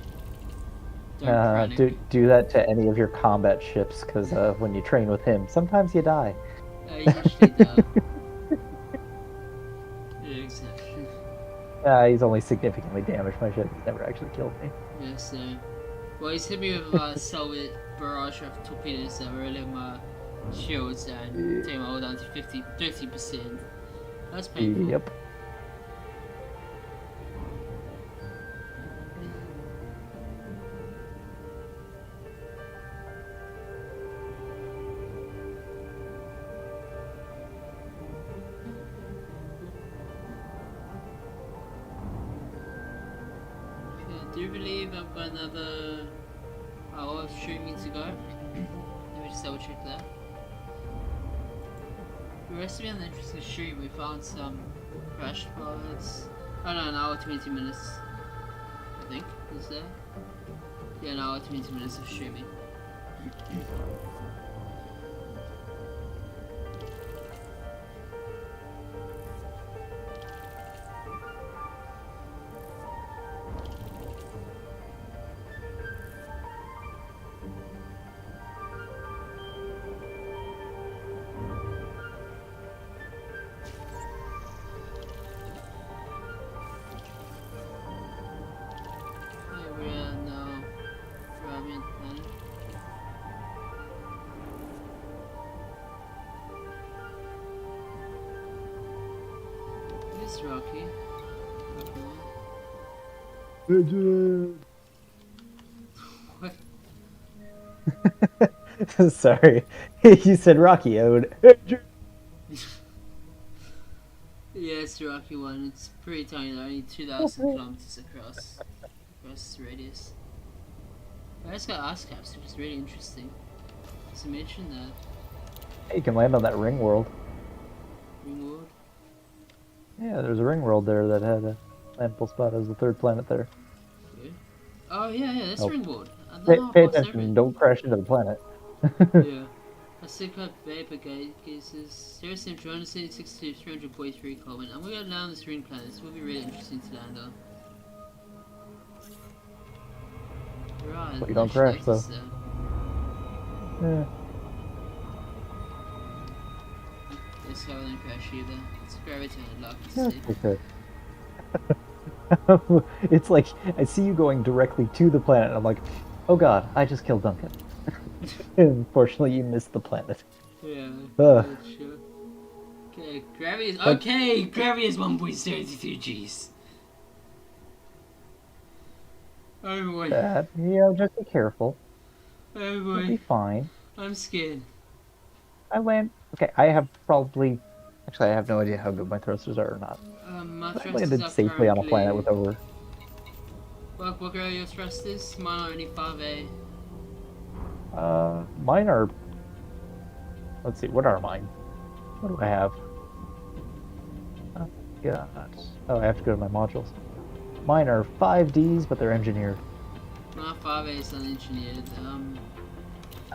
Don't panic. Do that to any of your combat ships, because when you train with him, sometimes you die. You actually die. Yeah, exactly. He's only significantly damaged my ship. He's never actually killed me. Yeah, so... Well, he's hit me with a solid barrage of torpedoes that were in my shields and taking my all down to 30%. That's painful. Yep. I do believe I've got another hour of streaming to go. Let me just double check that. The rest of it an interesting stream. We found some crash parts. Oh no, an hour 20 minutes. I think is there. Yeah, an hour 20 minutes of streaming. Rocky. What? Sorry. You said Rocky. I would. Yeah, it's the Rocky one. It's pretty tiny, only 2,000 kilometers across its radius. But it's got ice caps, which is really interesting. Just to mention that. Hey, you can land on that ring world. Ring world? Yeah, there's a ring world there that had a landfall spot as the third planet there. Yeah. Oh yeah, that's ring world. Pay attention, don't crash into the planet. Yeah. I still got vapor gases. Seriously, 276 to 343 Kelvin. And we're gonna land on this ring planet. This will be really interesting to land on. Right. But you don't crash though. Yeah. This guy won't crash either. It's gravity unlocked. Okay. It's like I see you going directly to the planet and I'm like, oh god, I just killed Duncan. Unfortunately you missed the planet. Yeah. Sure. Okay, gravity is okay, gravity is 1.72 G's. Oh boy. Just be careful. Oh boy. You'll be fine. I'm scared. Okay, I have probably... Actually, I have no idea how good my thrusters are or not. My I landed safely on a planet with over... What are your thrusters? Mine are only 5A. Mine are... Let's see, what are mine? What do I have? Oh, God. Oh, I have to go to my modules. Mine are 5Ds, but they're engineered. My 5A is unengineered.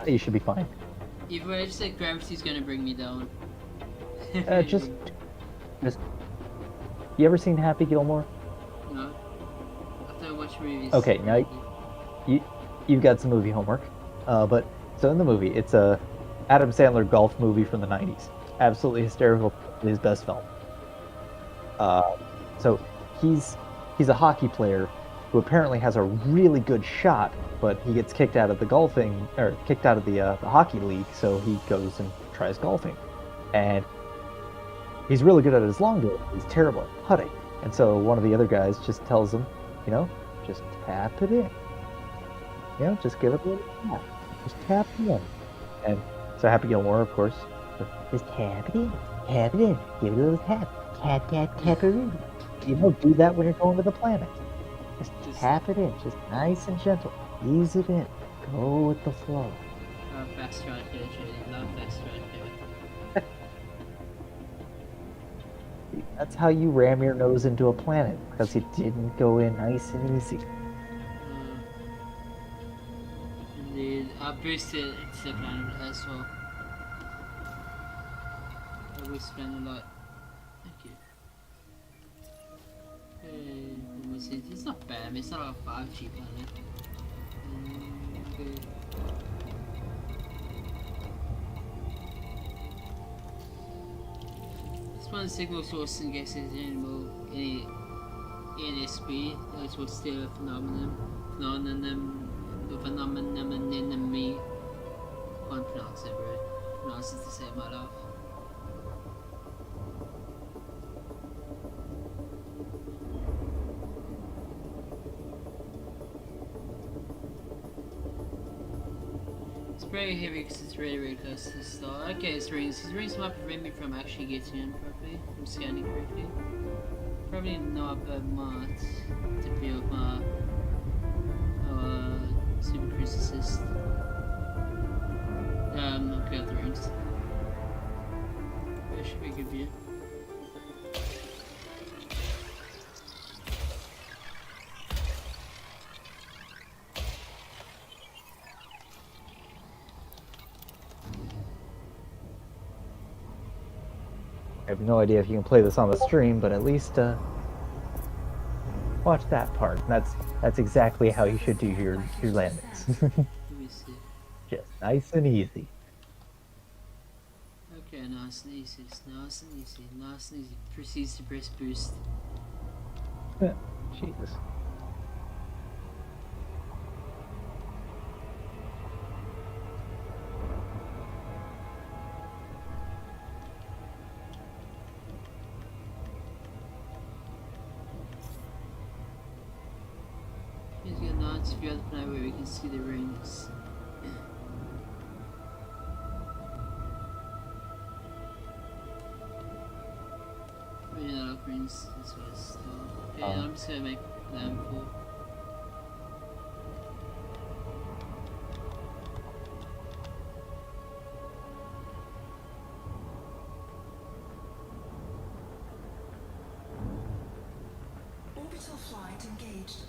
You should be fine. Either way, I just said gravity's gonna bring me down. Just You ever seen Happy Gilmore? No, I don't watch movies. Okay, now Really. you you've got some movie homework. But so in the movie, it's a Adam Sandler golf movie from the '90s. Absolutely hysterical. His best film. Uh, so he's he's a hockey player who apparently has a really good shot, but he gets kicked out of the golfing or kicked out of the hockey league, so he goes and tries golfing, and he's really good at his long game. He's terrible at putting, and so one of the other guys just tells him, just tap it in. Just give it a little tap. Just tap it in. And so Happy Gilmore, of course, just tap it in. Tap it in. Give it a little tap. Tap, tap, tap it in. Do that when you're going to the planet. Just tap it in. Just nice and gentle. Ease it in. Go with the flow. Fast strike here, Julie. Love fast strike here. That's how you ram your nose into a planet, because it didn't go in nice and easy. Indeed. I boosted it to the planet as well. I will spend a lot. Thank you. Let me see. It's not bad. I mean, it's not a 5G planet. Okay. This one signal source and guesses in any NSP. That was still a phenomenon. Me. Can't pronounce it, bro. Pronounce it to save my life. It's very heavy because it's really, really close to the star. Okay, his rings might prevent me from actually getting in properly, from scanning correctly. Probably not, but might to build my super physicist. Okay, out the rings. That should be a good view. I have no idea if you can play this on the stream, but at least watch that part. That's exactly how you should do your landings. Let me see. Just nice and easy. Okay, nice and easy, nice and easy, nice and easy. Proceeds to press boost. Jesus. He's got a nice view of the planet where we can see the rings. Really a lot of rings this way still. Okay, I'm just gonna make landfall. Orbital flight engaged.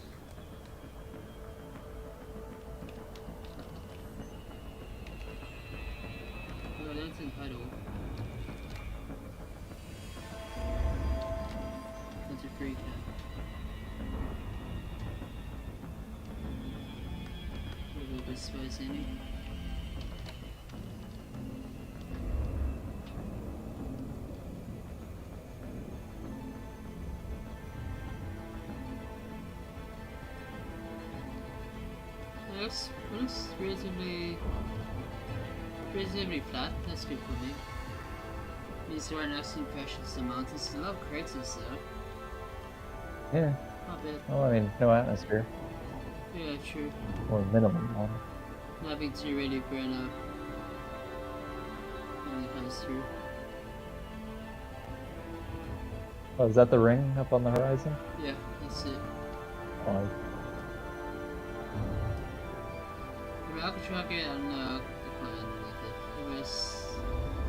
Oh, that's in title. That's a free cap. We'll go this way, Sandy. It looks relatively flat. That's good for me. Means there are nice impressions of the mountains. A lot of craters though. Yeah. Not bad. Well, I mean, no atmosphere. Yeah, true. Or minimum one. Nothing too really grown up when it comes through. Oh, is that the ring up on the horizon? Yeah, that's it. Oh, I mean, I could try to get on the plan with it. Anyways,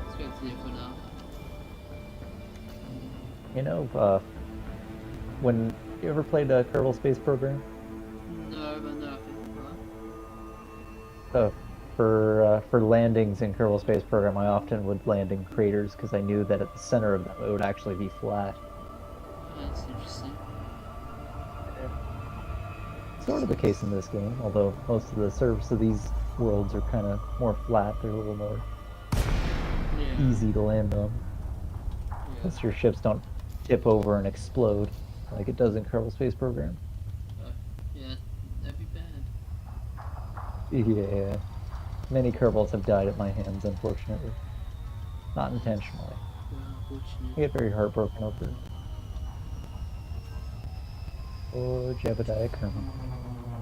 let's go to it for now. when you ever played a Kerbal Space Program? No, but no, So for landings in Kerbal Space Program, I often would land in craters because I knew that at the center of them it would actually be flat. sort of the case in this game, although most of the surface of these worlds are kind of more flat. They're a little more Yeah. easy to land on. Yeah. Plus your ships don't tip over and explode like it does in Kerbal Space Program. Yeah, that'd be bad. Yeah. Many Kerbals have died at my hands, unfortunately. Not intentionally. Well, unfortunate. I get very heartbroken over it. Poor Jebediah Kerman.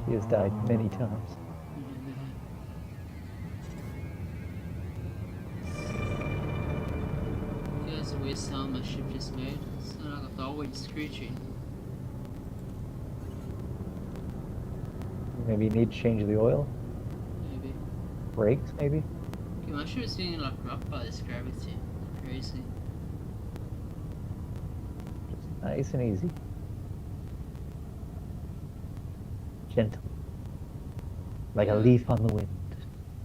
He has died many times. There's a weird sound my ship just made. It's not like a always screeching. Maybe you need to change the oil? Maybe. Brakes, maybe? Okay, my ship is being like rocked by this gravity. Crazy. Just nice and easy. Gentle. Like a leaf on the wind.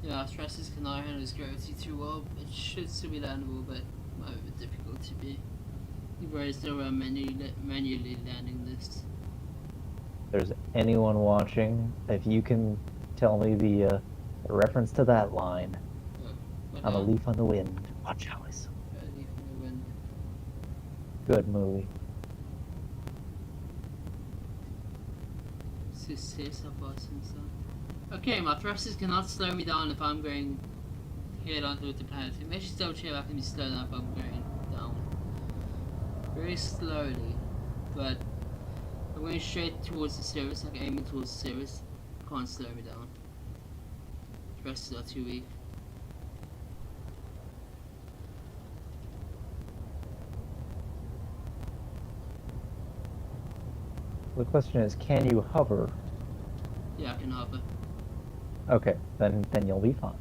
Yeah, our thrusters cannot handle this gravity too well. It should still be landable, but it might be a bit difficult to be. Whereas no way manually landing this. If there's anyone watching, if you can tell me the reference to that line, I'm a leaf on the wind. Watch out, it's A leaf on the wind. good movie. Success of awesome stuff. Okay, my thrusters cannot slow me down if I'm going head on towards the planet. It makes you double check if I can be slowed down if I'm going down. Very slowly, but I'm going straight towards the surface, like aiming towards the surface. Can't slow me down. Thrusters are too weak. The question is, can you hover? Yeah, I can hover. Okay, then you'll be fine.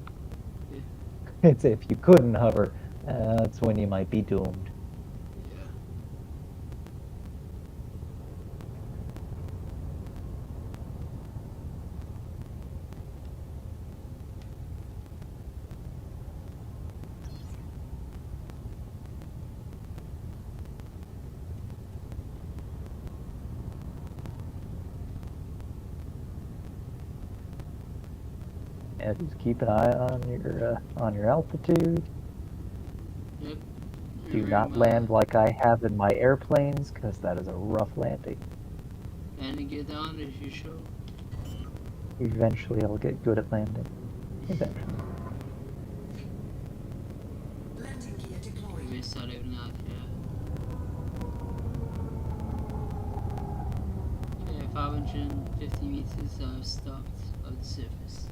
Yeah. It's if you couldn't hover, that's when you might be doomed. Yeah. Yeah, just keep an eye on your altitude. Yep. Do not land like I have in my airplanes, because that is a rough landing. Landing gear down as usual. Eventually, I'll get good at landing. Eventually. Landing gear deployed. We start opening out here. Okay, 550 meters stopped on the surface.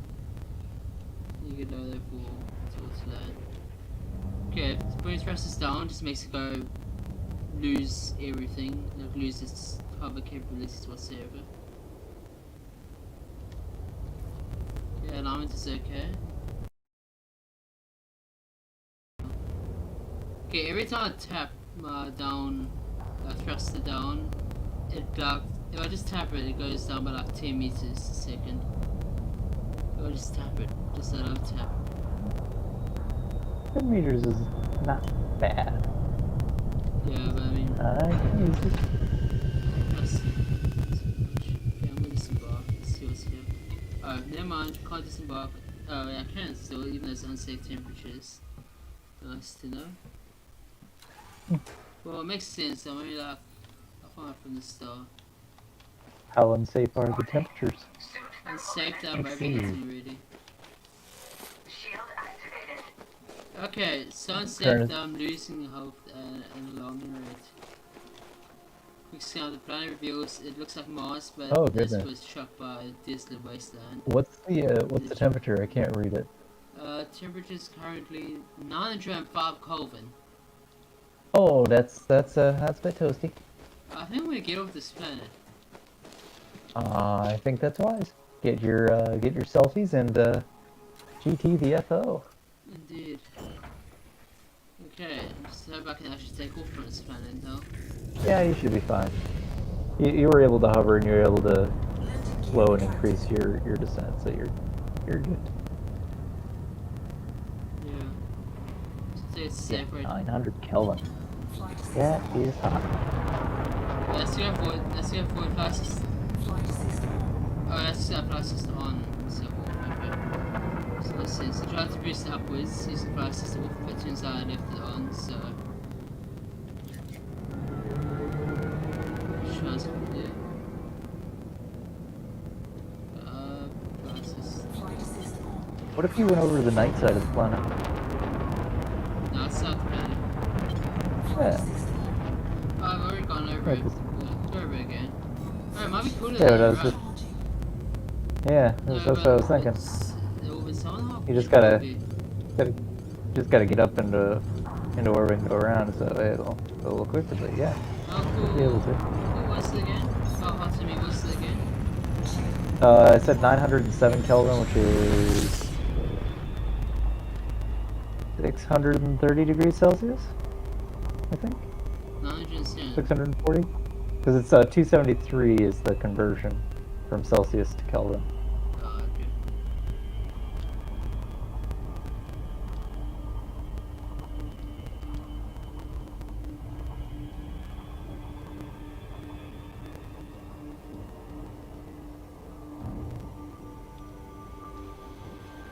You can know that for towards land. Okay, putting thrusters down just makes it go lose everything, like lose its hover capabilities whatsoever. Okay, alignment is okay. Okay, every time I tap down, thruster down, it if I just tap it, it goes down by like 10 meters a second. If I just tap it, just let it tap. 10 meters is not bad. Yeah, but I mean, I can use it. that's too much. Okay, I'm gonna disembark. Let's see what's here. Oh, never mind, can't disembark. Oh, yeah, I can still, even though it's unsafe temperatures. Nice to know. Well, it makes sense. I'm only like a far from the star. How unsafe are the temperatures? Unsafe that Let's maybe see. it's already. Shield activated. Okay, so unsafe Turn- that I'm losing health and alarming rate. Quick scan of the planet reveals it looks like Mars, but Oh, this goodness. was struck by a desolate wasteland. What's the temperature? I can't read it. Temperature is currently 905 Kelvin. Oh, that's a bit toasty. I think we're gonna get off this planet. I think that's wise. Get your selfies and GT the FO. Indeed. Okay, just hope I can actually take off from this planet now. Yeah, you should be fine. You were able to hover and you were able to Landing gear slow and retracted. increase your descent, so you're good. Yeah. So it's Yeah, safe right now. 900 Kelvin. Flight assistant. That is hot. Let's go for it. Let's go for it fast. Flight assistant. Oh, that's flight system on. So, okay. So let's see. So try to boost it upwards. Use the flight system off, but as soon as I left it on, so. Try to yeah. Flight system. Flight assist on. What if you went over to the night side of the planet? No, it's South Planet. Flight Yeah. assist on. Oh, I've already gone over Yeah, it. 'cause- Yeah, go over it again. Oh, it might be cooler Yeah, but than I was right? just, yeah, that's what I was thinking. The orbit's on. How You just cool would gotta- it be? Just gotta get up into orbit and go around, so it'll go a little quicker. But yeah, How cool, be able to. cool was it again? How hot to me was it again? I said 907 Kelvin, which is 630 degrees Celsius, I think. 907. 640, because it's 273 is the conversion from Celsius to Kelvin. Oh, okay.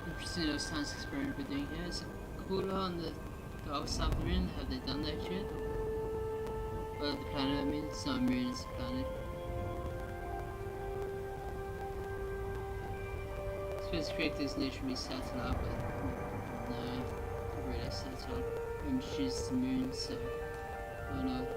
Interesting those science experiment we're doing here. Is it cooler on the dark side of the moon? Have they done that yet? The planet, I mean. It's not a moon, it's a planet. Space creators literally set it up, but no, not really set it up. I'm choose the moon, so why not?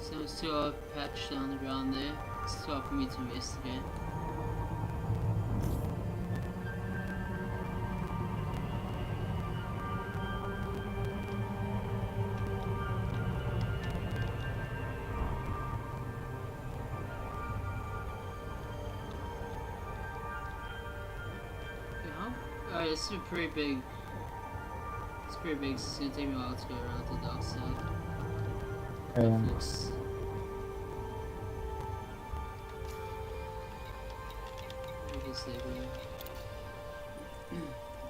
So it's too hard patched on the ground there. It's too hard for me to investigate. Yeah, it's a pretty big. It's pretty big, so it's gonna take me a while to go around to the dark side. Looks. I guess they go.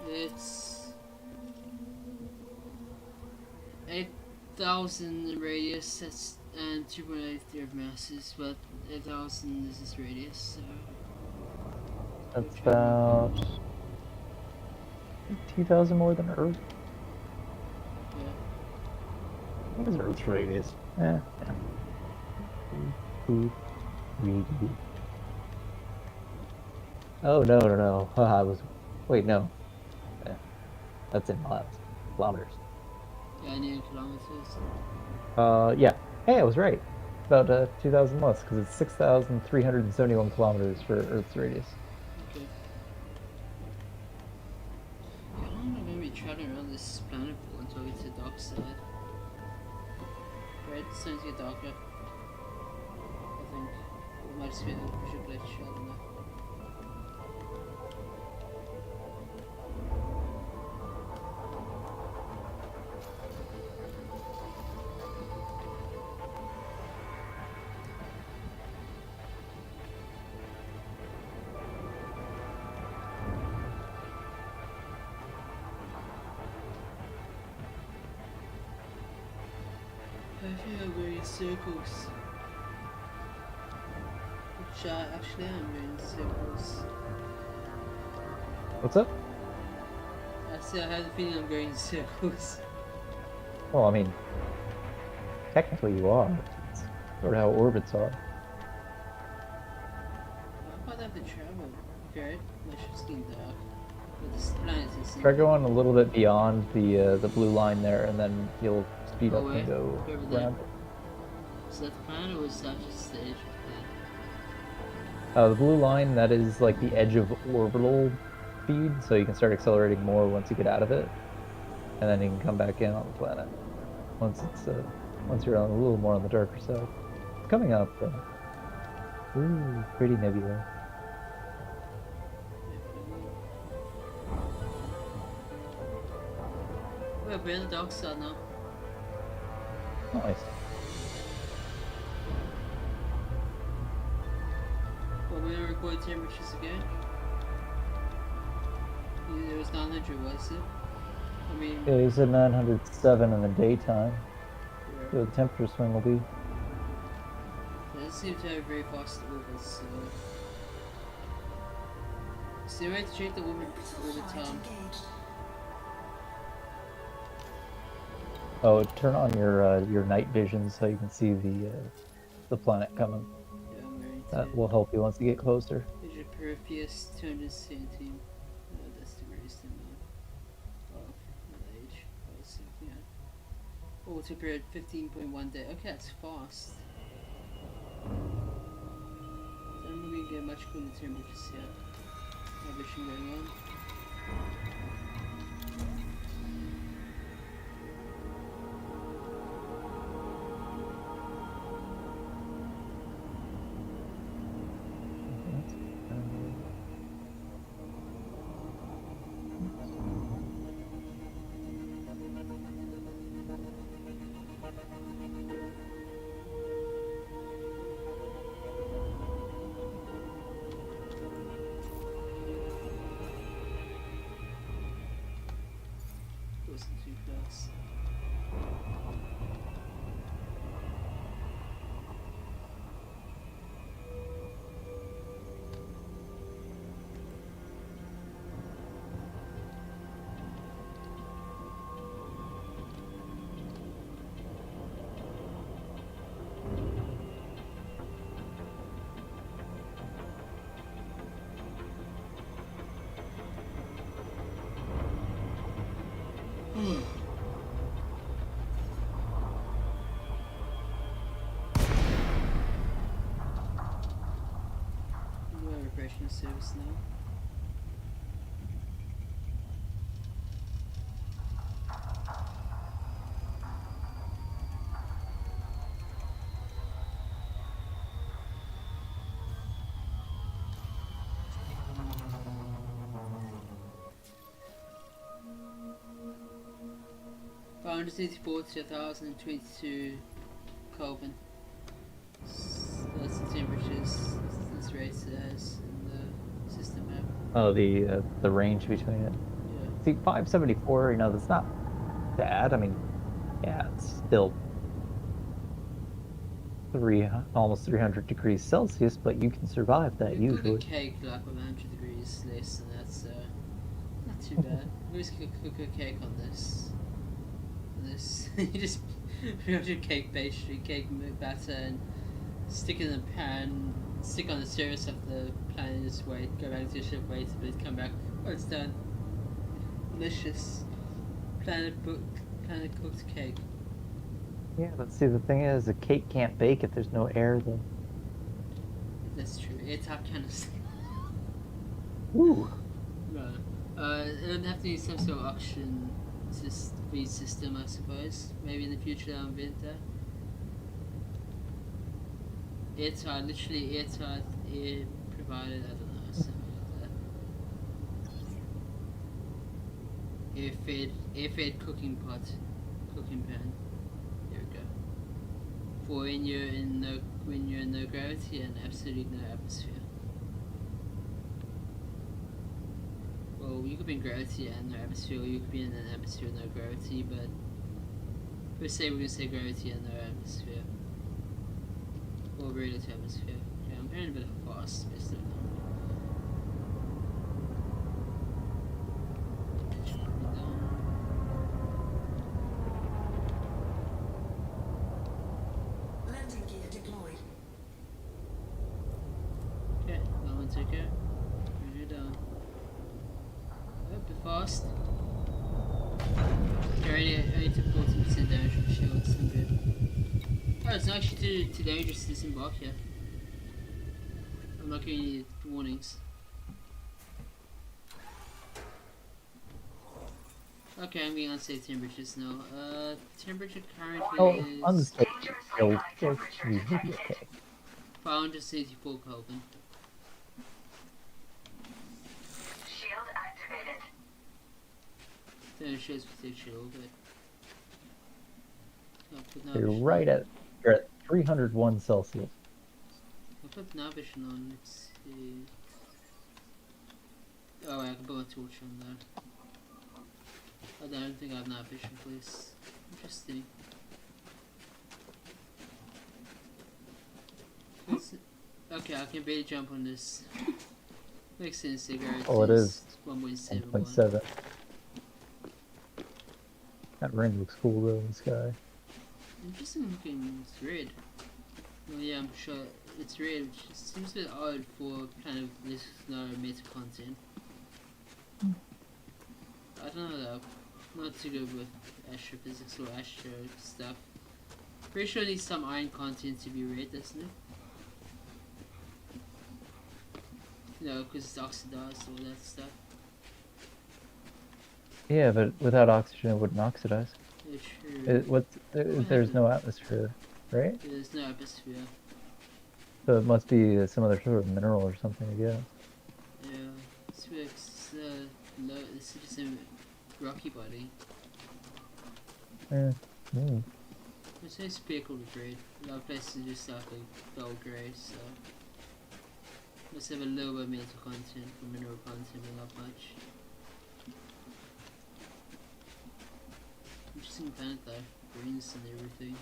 It's 8,000 in radius. That's and 2.8 Earth masses, but 8,000 is its radius. So That's about 2,000 more than Earth. yeah. What is Earth's radius? Yeah. Oh no! I was. Wait, no. That's in miles, kilometers. Yeah, I need kilometers. Yeah. Hey, I was right. About 2,000 less, because it's 6,371 kilometers for Earth's radius. Okay. How long am I going to be traveling around this planet for until we get to the dark side? Right, it's starting to get darker. I think. It might just be a visual glitch, I don't know. I feel I'm going in circles. Which I actually am going in circles. What's up? I say I have the feeling I'm going in circles. Well, I mean, technically you are. It's sort of how orbits are. How about I have to travel? Okay, right? Let's just get dark. But this planet is Try going a little bit beyond the blue line there, and then you'll speed up away. and go Over there. around. Is that the plan, or is that just the edge of the plan? The blue line, that is like the edge of orbital speed, so you can start accelerating more once you get out of it, and then you can come back in on the planet once once you're on a little more on the darker side. It's coming up, though. Ooh, pretty nebula. We're in the dark side now. Nice. Well, we're gonna record temperatures again. It was 900, was it? I mean, Yeah, you said 907 in the daytime. yeah. So the temperature swing will be. It seems to have very fast orbits, so. Is there a way to check the orbit time? Oh, turn on your night vision so you can see the planet coming. Yeah, I'm ready to. That will help you once you get closer. Is per FPS 217? That's degrees then. Oh, not age. Oh, so, yeah. Oh, it's a period 15.1 day. Okay, that's fast. So I'm not gonna get much cooler temperatures here. No vision going on. Wasn't too close. We're refreshing service now. $584 to 1,022 Kelvin. That's the temperatures this race has in the system map. Oh, the range between it. Yeah. See, 574. That's not bad. I mean, yeah, it's still almost 300 degrees Celsius, but you can survive that You cook usually. a cake like 100 degrees less, and that's not too bad. We just cook a cake on this. You just put your cake pastry, cake batter, and stick it in a pan. Stick on the surface of the planet. Just wait. Go back to your ship. Wait a bit. Come back. Oh, it's done. Delicious. Planet cooked cake. Yeah, but see, the thing is, a cake can't bake if there's no air, though. That's true. Airtight canister. Ooh. No. It'll have to use some sort of oxygen feed system, I suppose. Maybe in the future they'll invent that. Airtight, literally airtight, air provided, I don't know, something like that. Air-fed cooking pot, cooking pan. There we go. For when you're in no gravity and absolutely no atmosphere. Well, you could be in gravity and no atmosphere, or you could be in an atmosphere with no gravity, but we're going to say gravity and no atmosphere. Or very little atmosphere. Okay, I'm going a bit fast, based on Landing gear deployed. okay, that one's okay. You're down. A bit fast. Okay, only took 14% damage from shields, I'm good. Oh, it's not actually too dangerous to disembark here. I'm not giving you warnings. Okay, I'm getting unsafe temperatures now. Temperature currently Oh, is unsafe. It'll be okay. 584 Kelvin. Shield activated. Then it shows protection a little bit. I'll put You're Navision right on. at you're at 301 Celsius. I'll put Navision on. Let's see. Oh, wait, I can put a torch on there. I don't think I have Navision, please. Interesting. Okay, I can barely jump on this. Makes sense, cigarette. Oh, it is 1.71. 1.7. That ring looks cool though in the sky. Interesting looking, it's red. Well, yeah, I'm sure it's red, which just seems a bit odd for kind of this no meta content. I don't know though. Not too good with astrophysics or astro stuff. Pretty sure it needs some iron content to be red, doesn't it? No, because it's oxidized, all that stuff. Yeah, but without oxygen, it wouldn't oxidize. Yeah, true. There's no atmosphere, right? There's no atmosphere. So it must be some other sort of mineral or something, I guess. Yeah, it's low. This is just a rocky body. Yeah. Mm. It's so speckled with red. A lot of places are just like a dull grey, so must have a little bit of metal content or mineral content, but not much. Interesting planet though, greens and everything.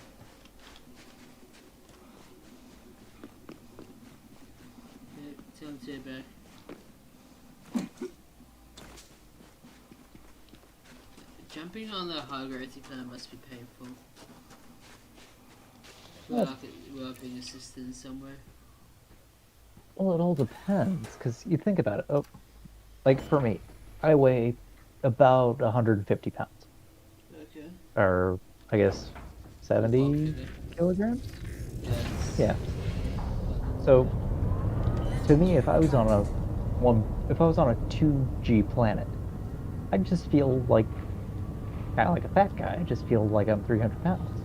Yeah, tell him to get back. Jumping on the high gravity planet must be painful. Without being assisted somewhere. Well, it all depends, because you think about it. Oh, like for me, I weigh about 150 pounds, Okay. or I guess 70 Okay. kilograms. Yes. Yeah. So, to me, if I was on a 2G planet, I'd just feel like kind of like a fat guy. I just feel like I'm 300 pounds.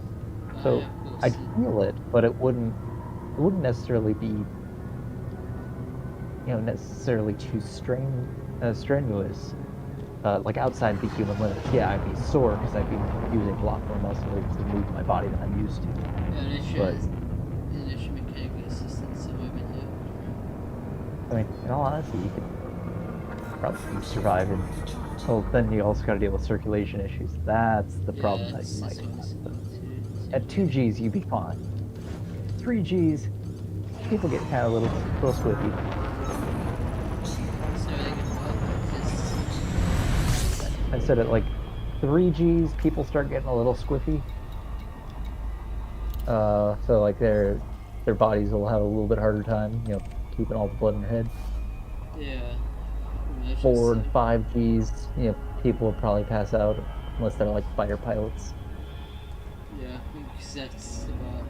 So Yeah, of course. I'd feel it, but it wouldn't necessarily be, necessarily too strenuous, like outside the human limits. Yeah, I'd be sore because I'd be using a lot more muscle to move my body than I'm used to. Yeah, and it But shows mechanical assistance somewhere in there. I mean, in all honesty, you could probably survive. And well, then you also got to deal with circulation issues. That's the problem that you might have. But at 2Gs, you'd be fine. 3Gs, people get kind of a little squiffy. I said at like 3Gs, people start getting a little squiffy. So like their bodies will have a little bit harder time, keeping all the blood in their head. Yeah. 4 and 5Gs, people will probably pass out unless they're like fighter pilots. Yeah, because that's about.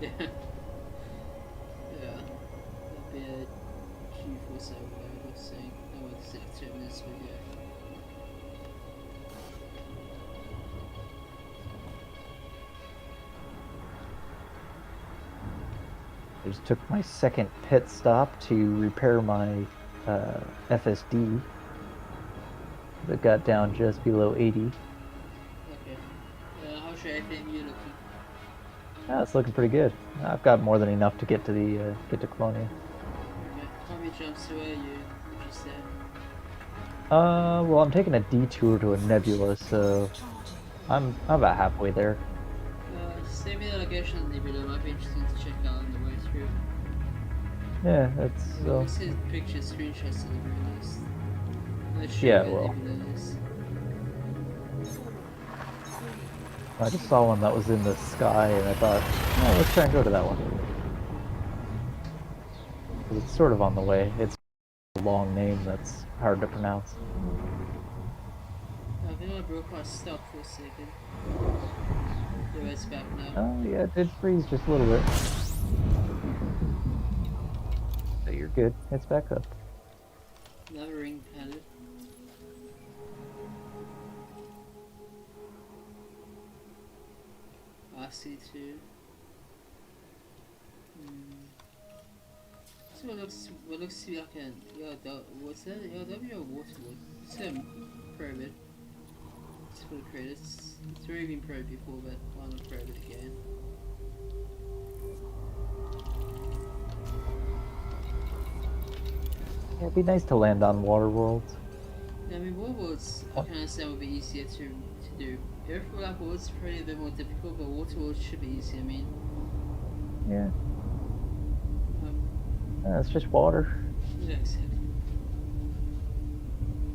Yeah. Yeah. That'd be a GeForce overload or saying. No exact term is, but yeah. I just took my second pit stop to repair my FSD that got down just below 80. Okay. How's your FM you looking? It's looking pretty good. I've got more than enough to get to Colonia. Okay. How many jumps away would you say? Well, I'm taking a detour to a nebula, so I'm about halfway there. Send me the location of the nebula. It might be interesting to check out on the way through. Yeah, that's. We'll see pictures, screenshots of the very least. Let's show Yeah, where well. the nebula is. I just saw one that was in the sky, and I thought, oh, let's try and go to that one. 'Cause it's sort of on the way. It's a long name that's hard to pronounce. I think I broke my stuff for a second. Yeah, it's back now. Oh yeah, it did freeze just a little bit. So you're good. It's back up. Another ring planet. RC2. So what looks to be like an what's that? LW or Waterwood? Some probe it. Just for the credits. It's already been probed before, but why not probe it again? Yeah, it'd be nice to land on water worlds. Yeah, I mean, Waterworlds I can understand would be easier to do. Earthworld like World's probably a bit more difficult, but Waterworld should be easy. I mean, Yeah, um, it's just water. yeah, exactly.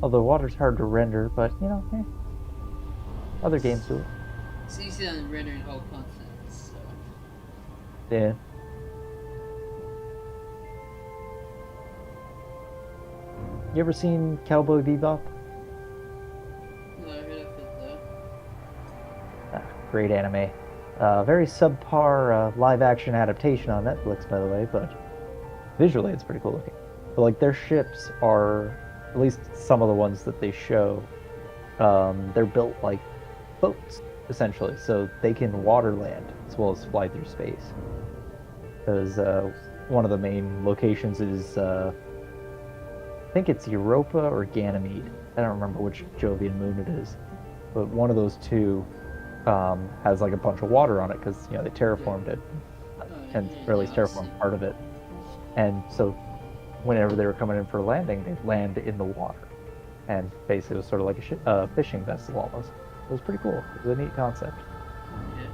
Although water's hard to render, but you know, other games do it. It's easier than rendering whole continents. So. Yeah. You ever seen Cowboy Bebop? No, I heard of it though. Great anime. Very subpar live-action adaptation on Netflix, by the way, but visually it's pretty cool looking. But like their ships are, at least some of the ones that they show, they're built like boats essentially, so they can water land as well as fly through space. Because one of the main locations is, I think it's Europa or Ganymede. I don't remember which Jovian moon it is, but one of those two has like a bunch of water on it because they terraformed it, and or at least terraformed part of it. And so, whenever they were coming in for a landing, they'd land in the water, and basically it was sort of like a fishing vessel almost. It was pretty cool. It was a neat concept. Yeah.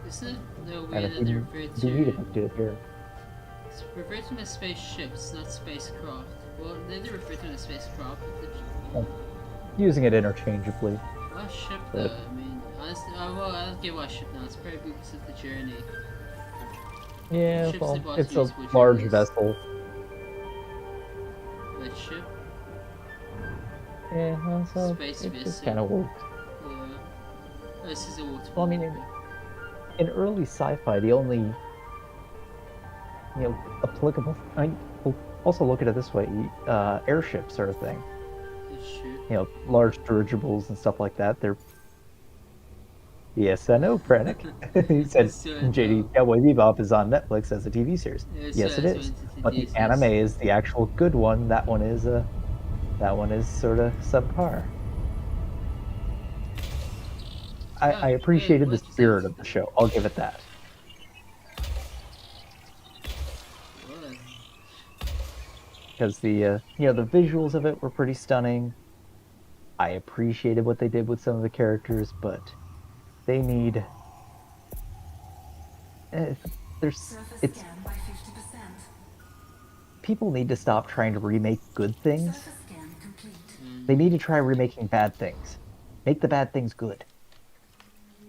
Isn't it the way And that they refer if you need it, to? you do it here. It's referred to them as spaceships, not spacecraft. Well, they do refer to them as spacecraft, but Using it interchangeably. why ship But- though? I mean, honestly, well, I don't get why ship now. It's probably because of the journey. Yeah, Ships well, supposed it's to a use which large ones? vessel. But ship, Yeah, well, so Space it just vessel. kind of works. yeah. Oh, this is a water. Well, I mean, in early sci-fi, the only applicable. I mean, well, also look at it this way: airships are a thing. Shoot. Large dirigibles and stuff like that. They're yes, I know, Pranic. He said It's so JD dumb. Cowboy Bebop is on Netflix as a TV series. Yeah, it's Yes, so it is. into But the details. anime is the actual good one. That one is sort of subpar. I Oh, appreciated wait, the what? spirit of the show. I'll give it that. What? Because the visuals of it were pretty stunning. I appreciated what they did with some of the characters, but they need there's Surface it's scan by 50%. people need to stop trying to remake good things. Surface scan complete. They need to try remaking bad things. Make the bad things good.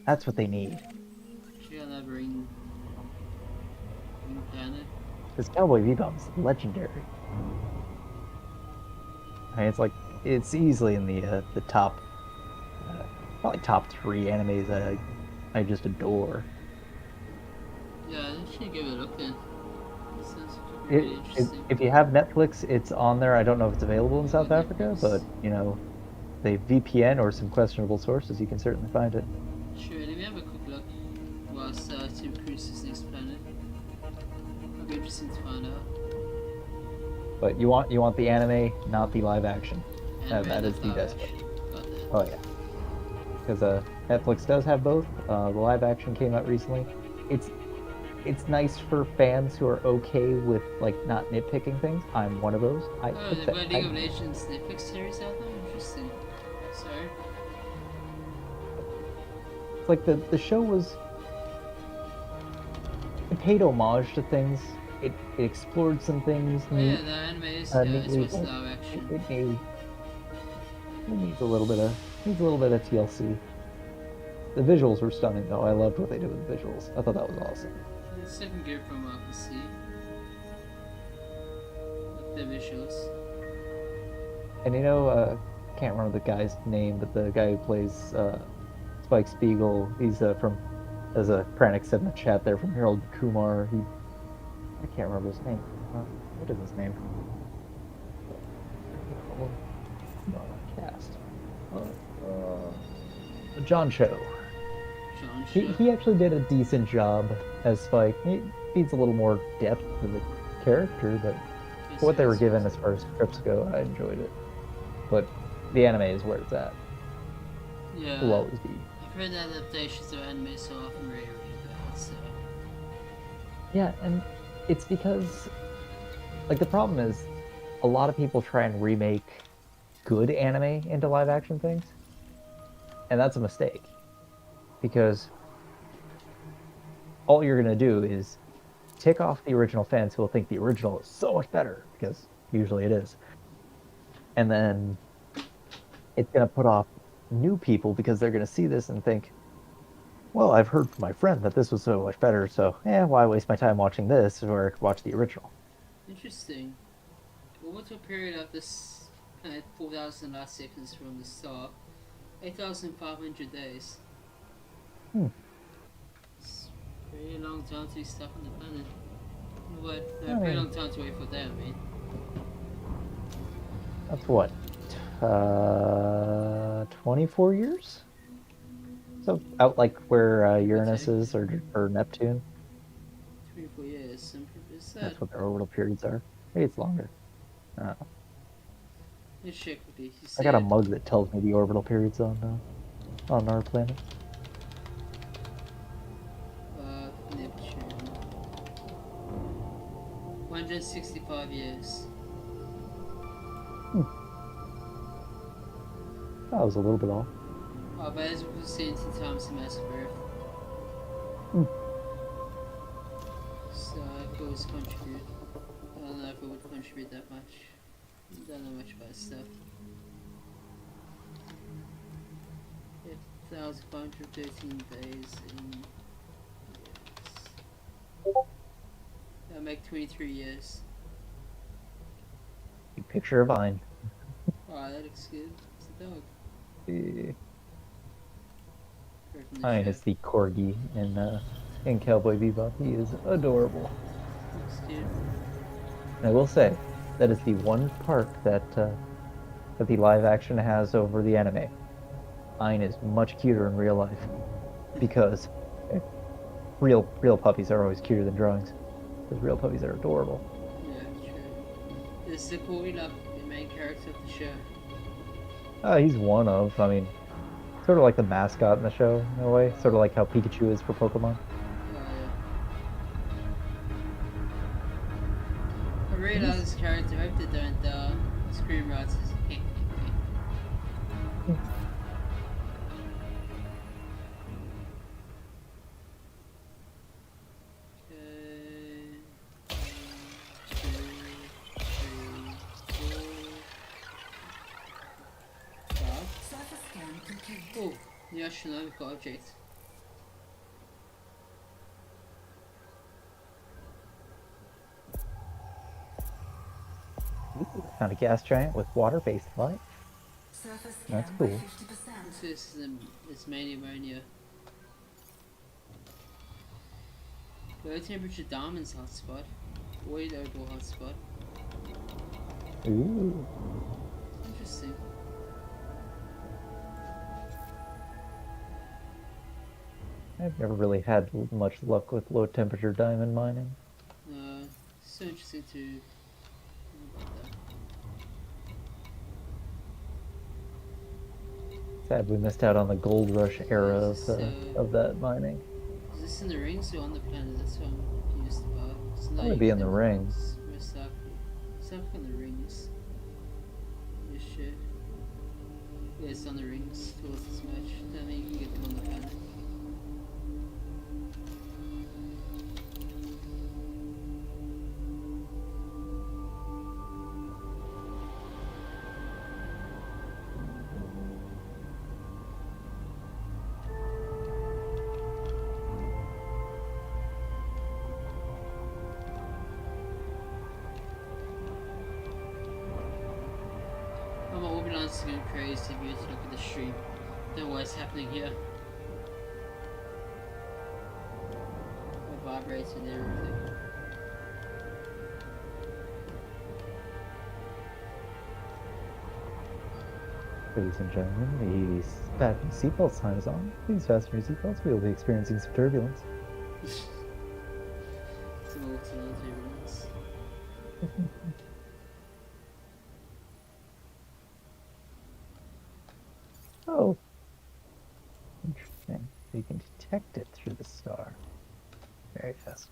That's what they need. Should I never ring planet? Because Cowboy Bebop is legendary. I mean, it's easily in the top, probably top 3 animes I just adore. Yeah, I should give it a look then. Sounds It, really it, interesting. if you have Netflix, it's on there. I don't know if it's available in South Yeah, Africa, Netflix. but they VPN or some questionable sources, you can certainly find it. Sure, let me have a quick look whilst Tim cruises next planet. It'll be interesting to find out. But you want the anime, not the live action. And That is the live best action. Got that. Oh yeah, because Netflix does have both. The live action came out recently. It's nice for fans who are okay with like not nitpicking things. I'm one of those. Oh, they've got League of Legends Netflix series out there? Interesting. Sorry. It's like the show was. It paid homage to things. It explored some things. Oh yeah, the anime is yeah, it's neatly, what's but live action. It needs a little bit of TLC. The visuals were stunning though. I loved what they did with the visuals. I thought that was awesome. It's looking good from what I can see. Like the visuals. And can't remember the guy's name, but the guy who plays Spike Spiegel, he's from There's a Pranix said in the chat there from Harold Kumar. I can't remember his name. What is his name? Cast. John Cho. John He actually did a decent job as Spike. He needs a little more depth to the character, but for what they were given as far as scripts go, I enjoyed it. But the anime is where it's at. Yeah. Will always be. I've heard adaptations of anime so often really, really bad, so... Yeah, and it's because, like, the problem is, a lot of people try and remake good anime into live action things, and that's a mistake. Because all you're going to do is tick off the original fans who will think the original is so much better, because usually it is. And then it's going to put off new people because they're going to see this and think, well, I've heard from my friend that this was so much better, so why waste my time watching this or I could watch the original? Interesting. Well, what's a period of this planet 4,000 last seconds from the start? 8,500 days. It's a very long time to be stuck on the planet. What? No, very long time to wait for that, I mean. That's what? 24 years? So out like where Uranus is or Neptune. 24 years. That's what their orbital periods are. Maybe it's longer. I don't know. Let's check quickly. I got a mug that tells me the orbital periods on our planet. Neptune. 165 years. That was a little bit off. Oh, but as we can see into times the mass of Earth. So it was contribute. I don't know if it would contribute that much. I don't know much about stuff. 8,513 days in years. That'll make 23 years. Big picture of Vine. Oh, that looks good. It's a dog. Vine is the corgi in Cowboy Bebop. He is adorable. Looks cute. And I will say, that is the one part that the live action has over the anime. Vine is much cuter in real life because real puppies are always cuter than drawings. Because real puppies are adorable. Yeah, true. Is the corgi like the main character of the show? He's one of. I mean, sort of like the mascot in the show in a way. Sort of like how Pikachu is for Pokemon. I really like this character. I hope they don't screenwriters. Oh, the astronomical object. Ooh, found a gas giant with water-based life. That's cool. This is mainly ammonia. Low temperature diamonds hotspot. Void opal hotspot. Ooh. Interesting. I've never really had much luck with low temperature diamond mining. So interesting to know about that. Sad we missed out on the gold rush era of that mining. Is this in the rings or on the planet? That's what I'm confused about. It's not Probably be in the rings. Most likely. It's not in the rings. This shit. Yeah, it's on the rings towards this match. Then you can get them on the planet. It's going crazy if you to look at the stream. Know what's happening here. heart rate and everything. Ladies and gentlemen, the seatbelt sign is on. Please fasten your seatbelts. We will be experiencing some turbulence. Some alternative turbulence. Oh, interesting. So you can detect it through the star. Very fast.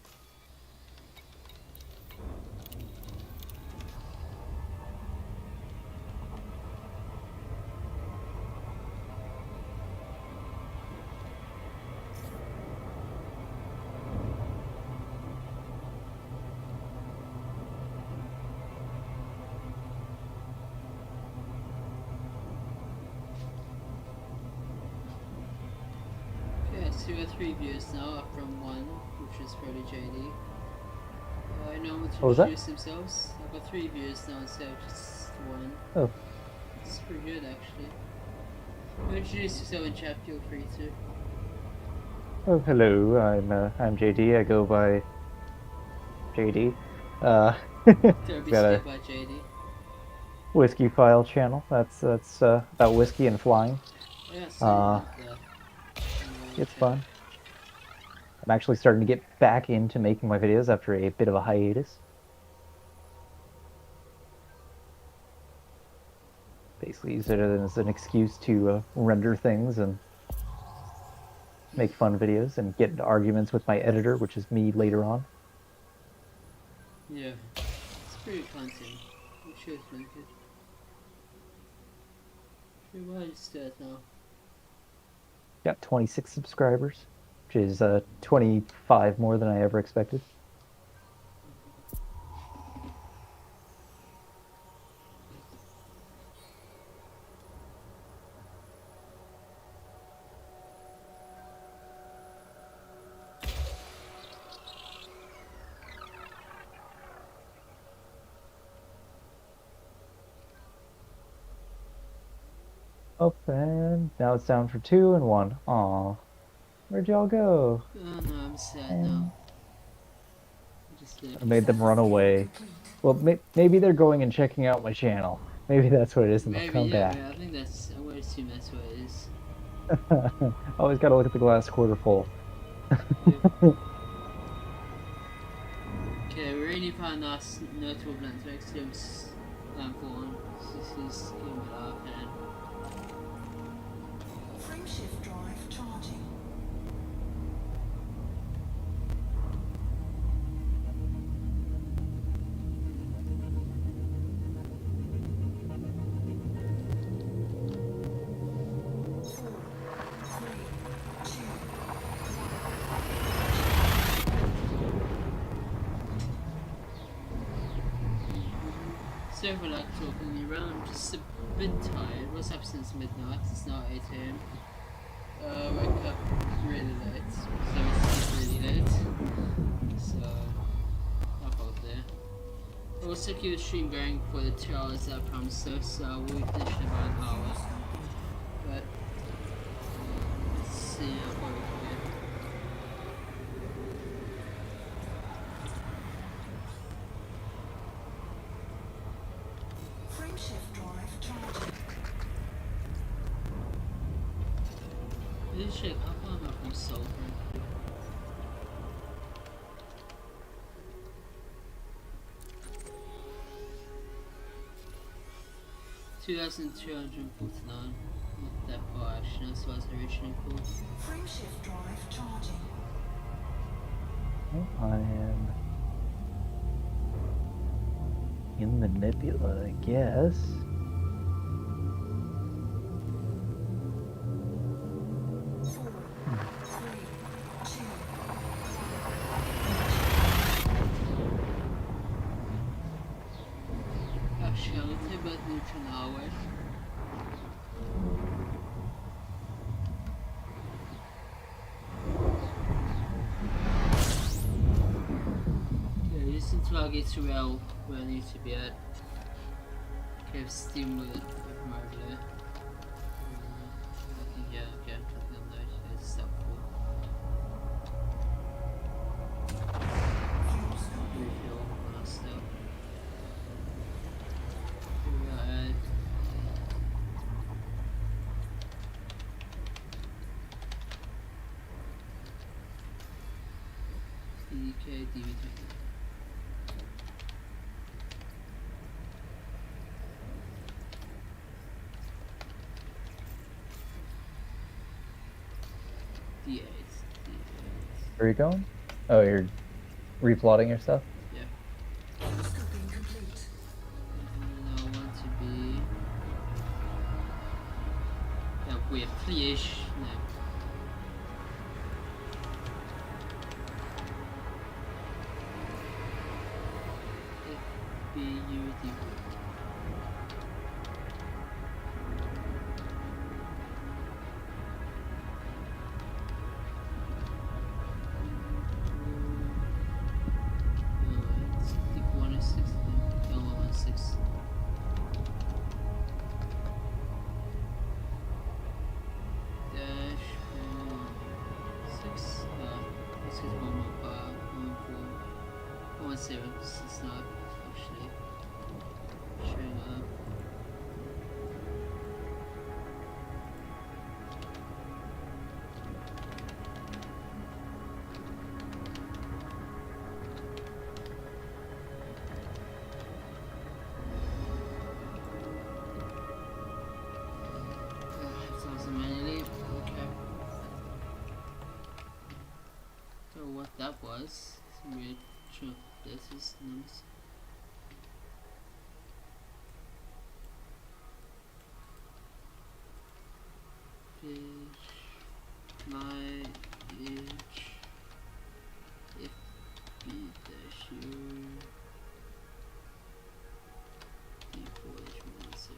Okay, so we got 3 views now, up from 1, which is probably JD. No one to What was that? introduce themselves. I've got 3 views now instead of just 1. Oh, It's pretty good actually. You introduce yourself in chat, feel free to. oh, hello. I'm JD. I go by JD. Don't be Got a scared by JD. whiskey file channel. That's about whiskey and flying. Oh yeah, so It's fun. I'm actually starting to get back into making my videos after a bit of a hiatus. Basically use it as an excuse to render things and make fun videos and get into arguments with my editor, which is me later on. yeah, it's pretty content. I'm sure it's been good. Okay, why is that now? Got 26 subscribers, which is 25 more than I ever expected. Oh, and now it's down for 2 and 1. Aw. Where'd y'all go? Oh no, I'm sad And now. Just I made them run Surface area away. complete. Well, maybe they're going and checking out my channel. Maybe that's what it is, and they'll maybe, come yeah, back. I think that's. I'm gonna assume that's what it is. Always got to look at the glass quarter full. Yep. Okay, we already found our notable blend to extremes landfall on. This is game with our pen. Frame shift drive charging. Sorry for like talking you around, I'm just a bit tired. What's up since midnight? It's now 8 am. Woke up really late, so it's really late. So, I'll hold there. I'll also keep the stream going for the 2 hours that I promised us, so we'll finish in about an hour. But, let's see how far we can get. Frame shift drive charging. Let's check how far am I from Sulphur? 2,249. Not that far actually, that's what I was originally called. Frame shift drive charging. Well, I am in the nebula, I guess. Actually, I will take about neutral hour. Yeah, just until I get to L where I need to be at. Okay, steam with it from over there. I think, yeah, okay, I'm clicking on those. It's step 4. DVD. D8. Where are you going? Oh, you're replotting your stuff? Yeah. Scoping complete. And I want to be. Yeah, we have 3-ish. No. FBUD. It's not actually showing up. Manually. Okay. So what that was? Some weird chunk letters numbers. Fish, my age, FB dash U, D4H-7.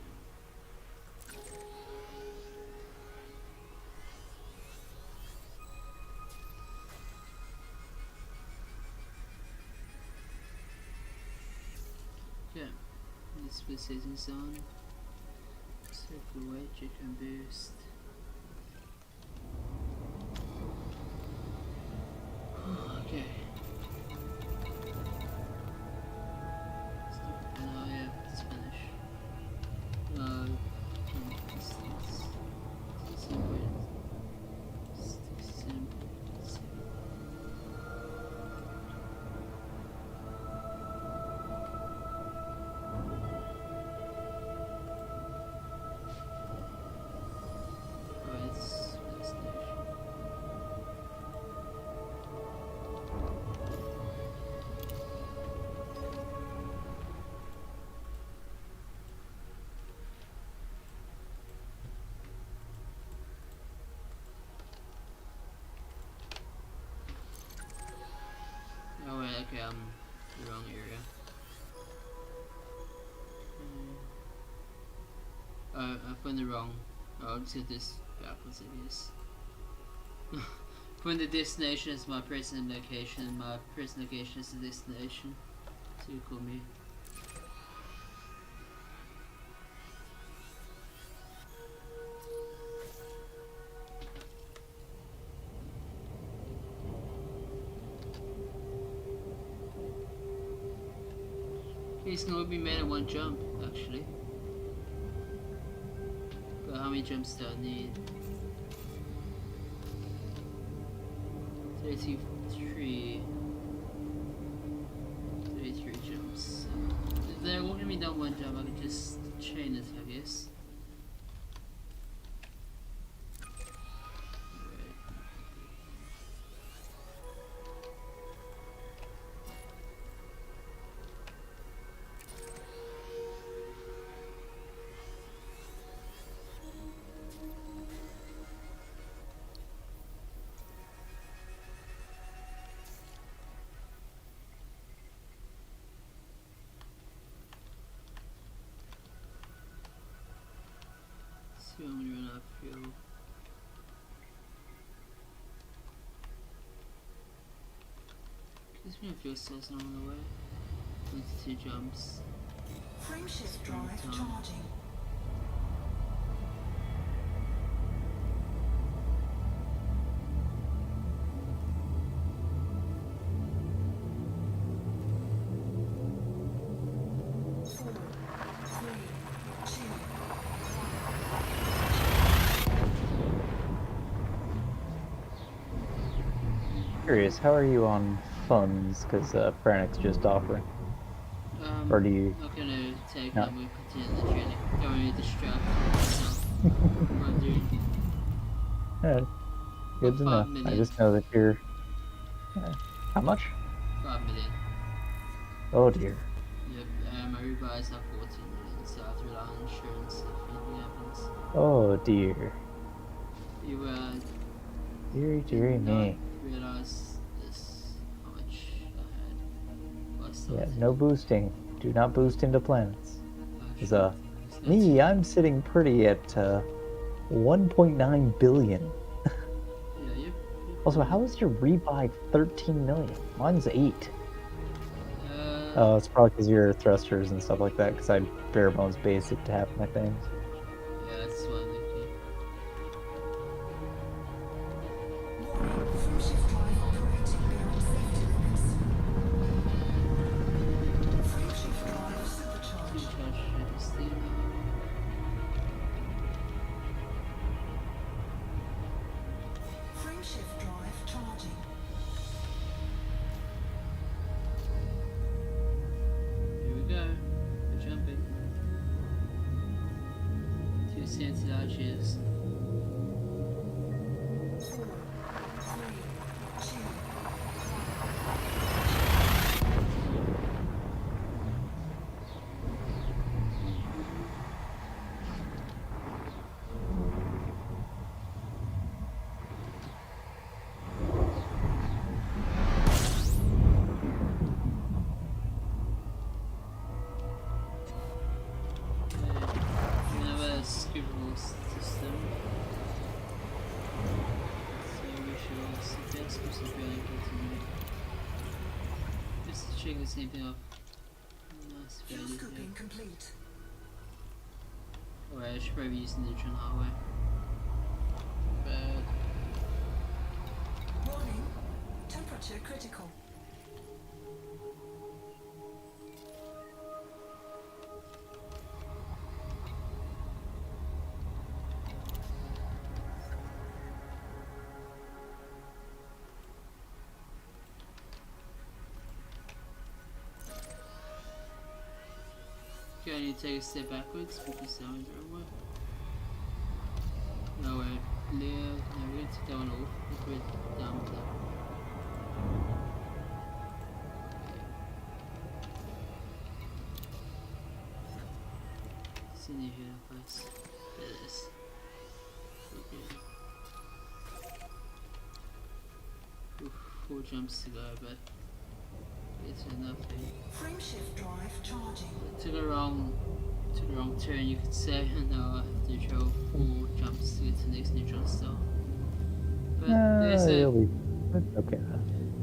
Yeah, this was settings on. Circle weight, you can boost. Okay. Oh yeah, Spanish. Oh wait, okay, I'm the wrong area. I put the wrong. I'll set this backwards, I guess. Put the destination as my present location, my present location is the destination. So you call me. These can all be made in one jump, actually. But how many jumps do I need? 33 jumps. If they're all gonna be done one jump, I could just chain it, I guess. See how many run out of fuel. Gives me a fuel cells along the way. 22 jumps. Frameshift drive Time. charging. Curious, how are you on funds because Frantic's just offering? Or do you Not gonna take not? them. We continue the journey. Don't want to distract myself. What I'm doing. Yeah, good About to 5 know. I million. just know that you're. How much? 5 million. Oh dear. Yep. My rebuys are 14 million, so I have to rely on insurance if anything happens. Oh dear. You Deary, did deary not me. realize this, how much I had. Well, I Yeah, started. no boosting. Do not boost into planets. Oh, Cause sure. It's not me, I'm sitting pretty at 1.9 billion. yeah, you're Also, pretty. how is your rebuy 13 million? Mine's 8. Uh, Oh, it's probably because your thrusters and stuff like that, because I bare bones basic to half my things. yeah, that's what I'm thinking. Warning, frameshift drive operating beyond safety limits. Frameshift drive supercharged. Supercharged steam. Frameshift drive charging. Here we go. We're jumping. 2 cents arches. 4, 3, 2, We have a skippable system. So we should suggest we should really continue. Just to check the same thing off. Nice fuel value scooping here. complete. Alright, I should probably use the neutron highway. But Warning, temperature critical. okay, I need to take a step backwards because I went the wrong way. No, we're clear. No, we're going to take that one off. Let's put it down with that. It's in here, place. There it is. Okay. Oof, 4 jumps to go, but it's enough here. Frameshift drive charging. Took a wrong turn, you could say, and now I have to travel 4 jumps to get to the next neutron star. But It'll be it's okay.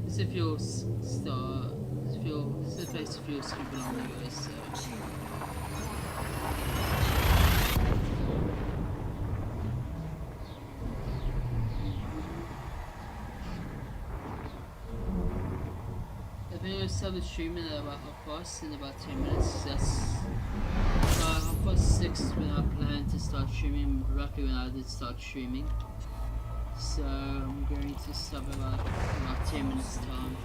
there's a fuel star, there's a place to fuel scoop along the way, so 2, I think we'll start the streaming at about 1:30 in about 10 minutes. That's 6 when I plan to start streaming, roughly when I did start streaming. So I'm going to stop about 10 minutes time.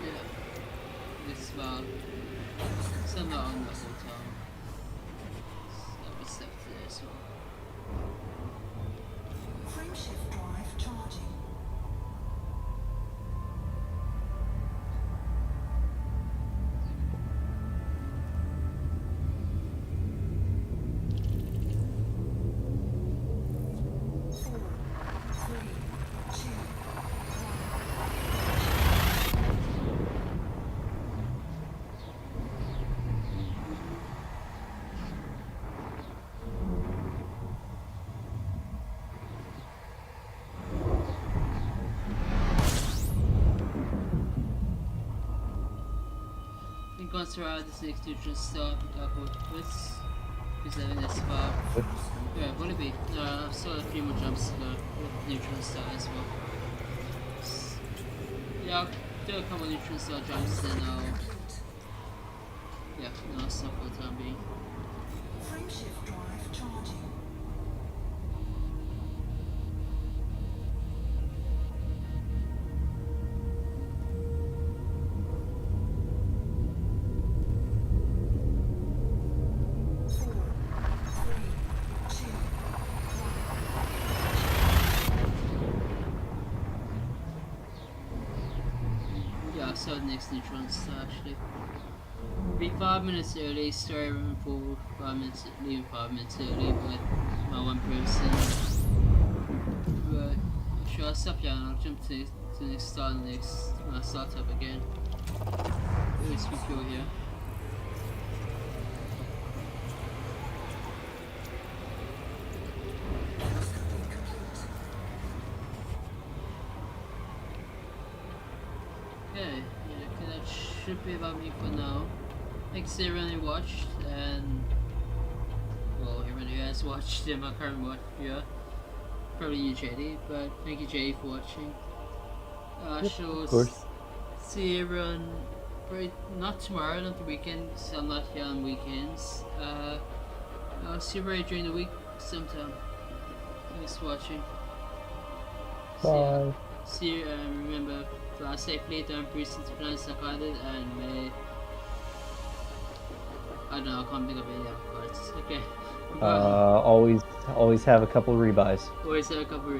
Yeah, it's about somewhere on the whole time. So we step to there as well. frameshift drive charging. I think once we're out of this next neutron star, I think I'll hold quits. Because I think that's about. Yeah, what it be? No, I've still got a few more jumps to go with neutron star as well. Yeah, I'll do a couple neutron star jumps, then I'll. Yeah, then I'll stop for the time being. Frameshift drive charging. So the next neutron star actually. Be 5 minutes early, story room for 5 minutes, leaving 5 minutes early, but my one person. But sure, I'll stop here and I'll jump to the next star and the next startup again. Always be cool here. Okay, yeah, that should be about me for now. Thanks to everyone who watched, and well, everyone who has watched in my current watch viewer. Probably you, JD, but thank you, JD, for watching. Shall Of course. see everyone, probably not tomorrow, not the weekend, because I'm not here on weekends. I'll see everybody during the week sometime. Thanks for watching. Bye. See you, remember, fly safely, don't breathe into planets like I did, and may... I don't know, I can't think of any other cards. Okay. Always have a couple rebuys. Always have a couple of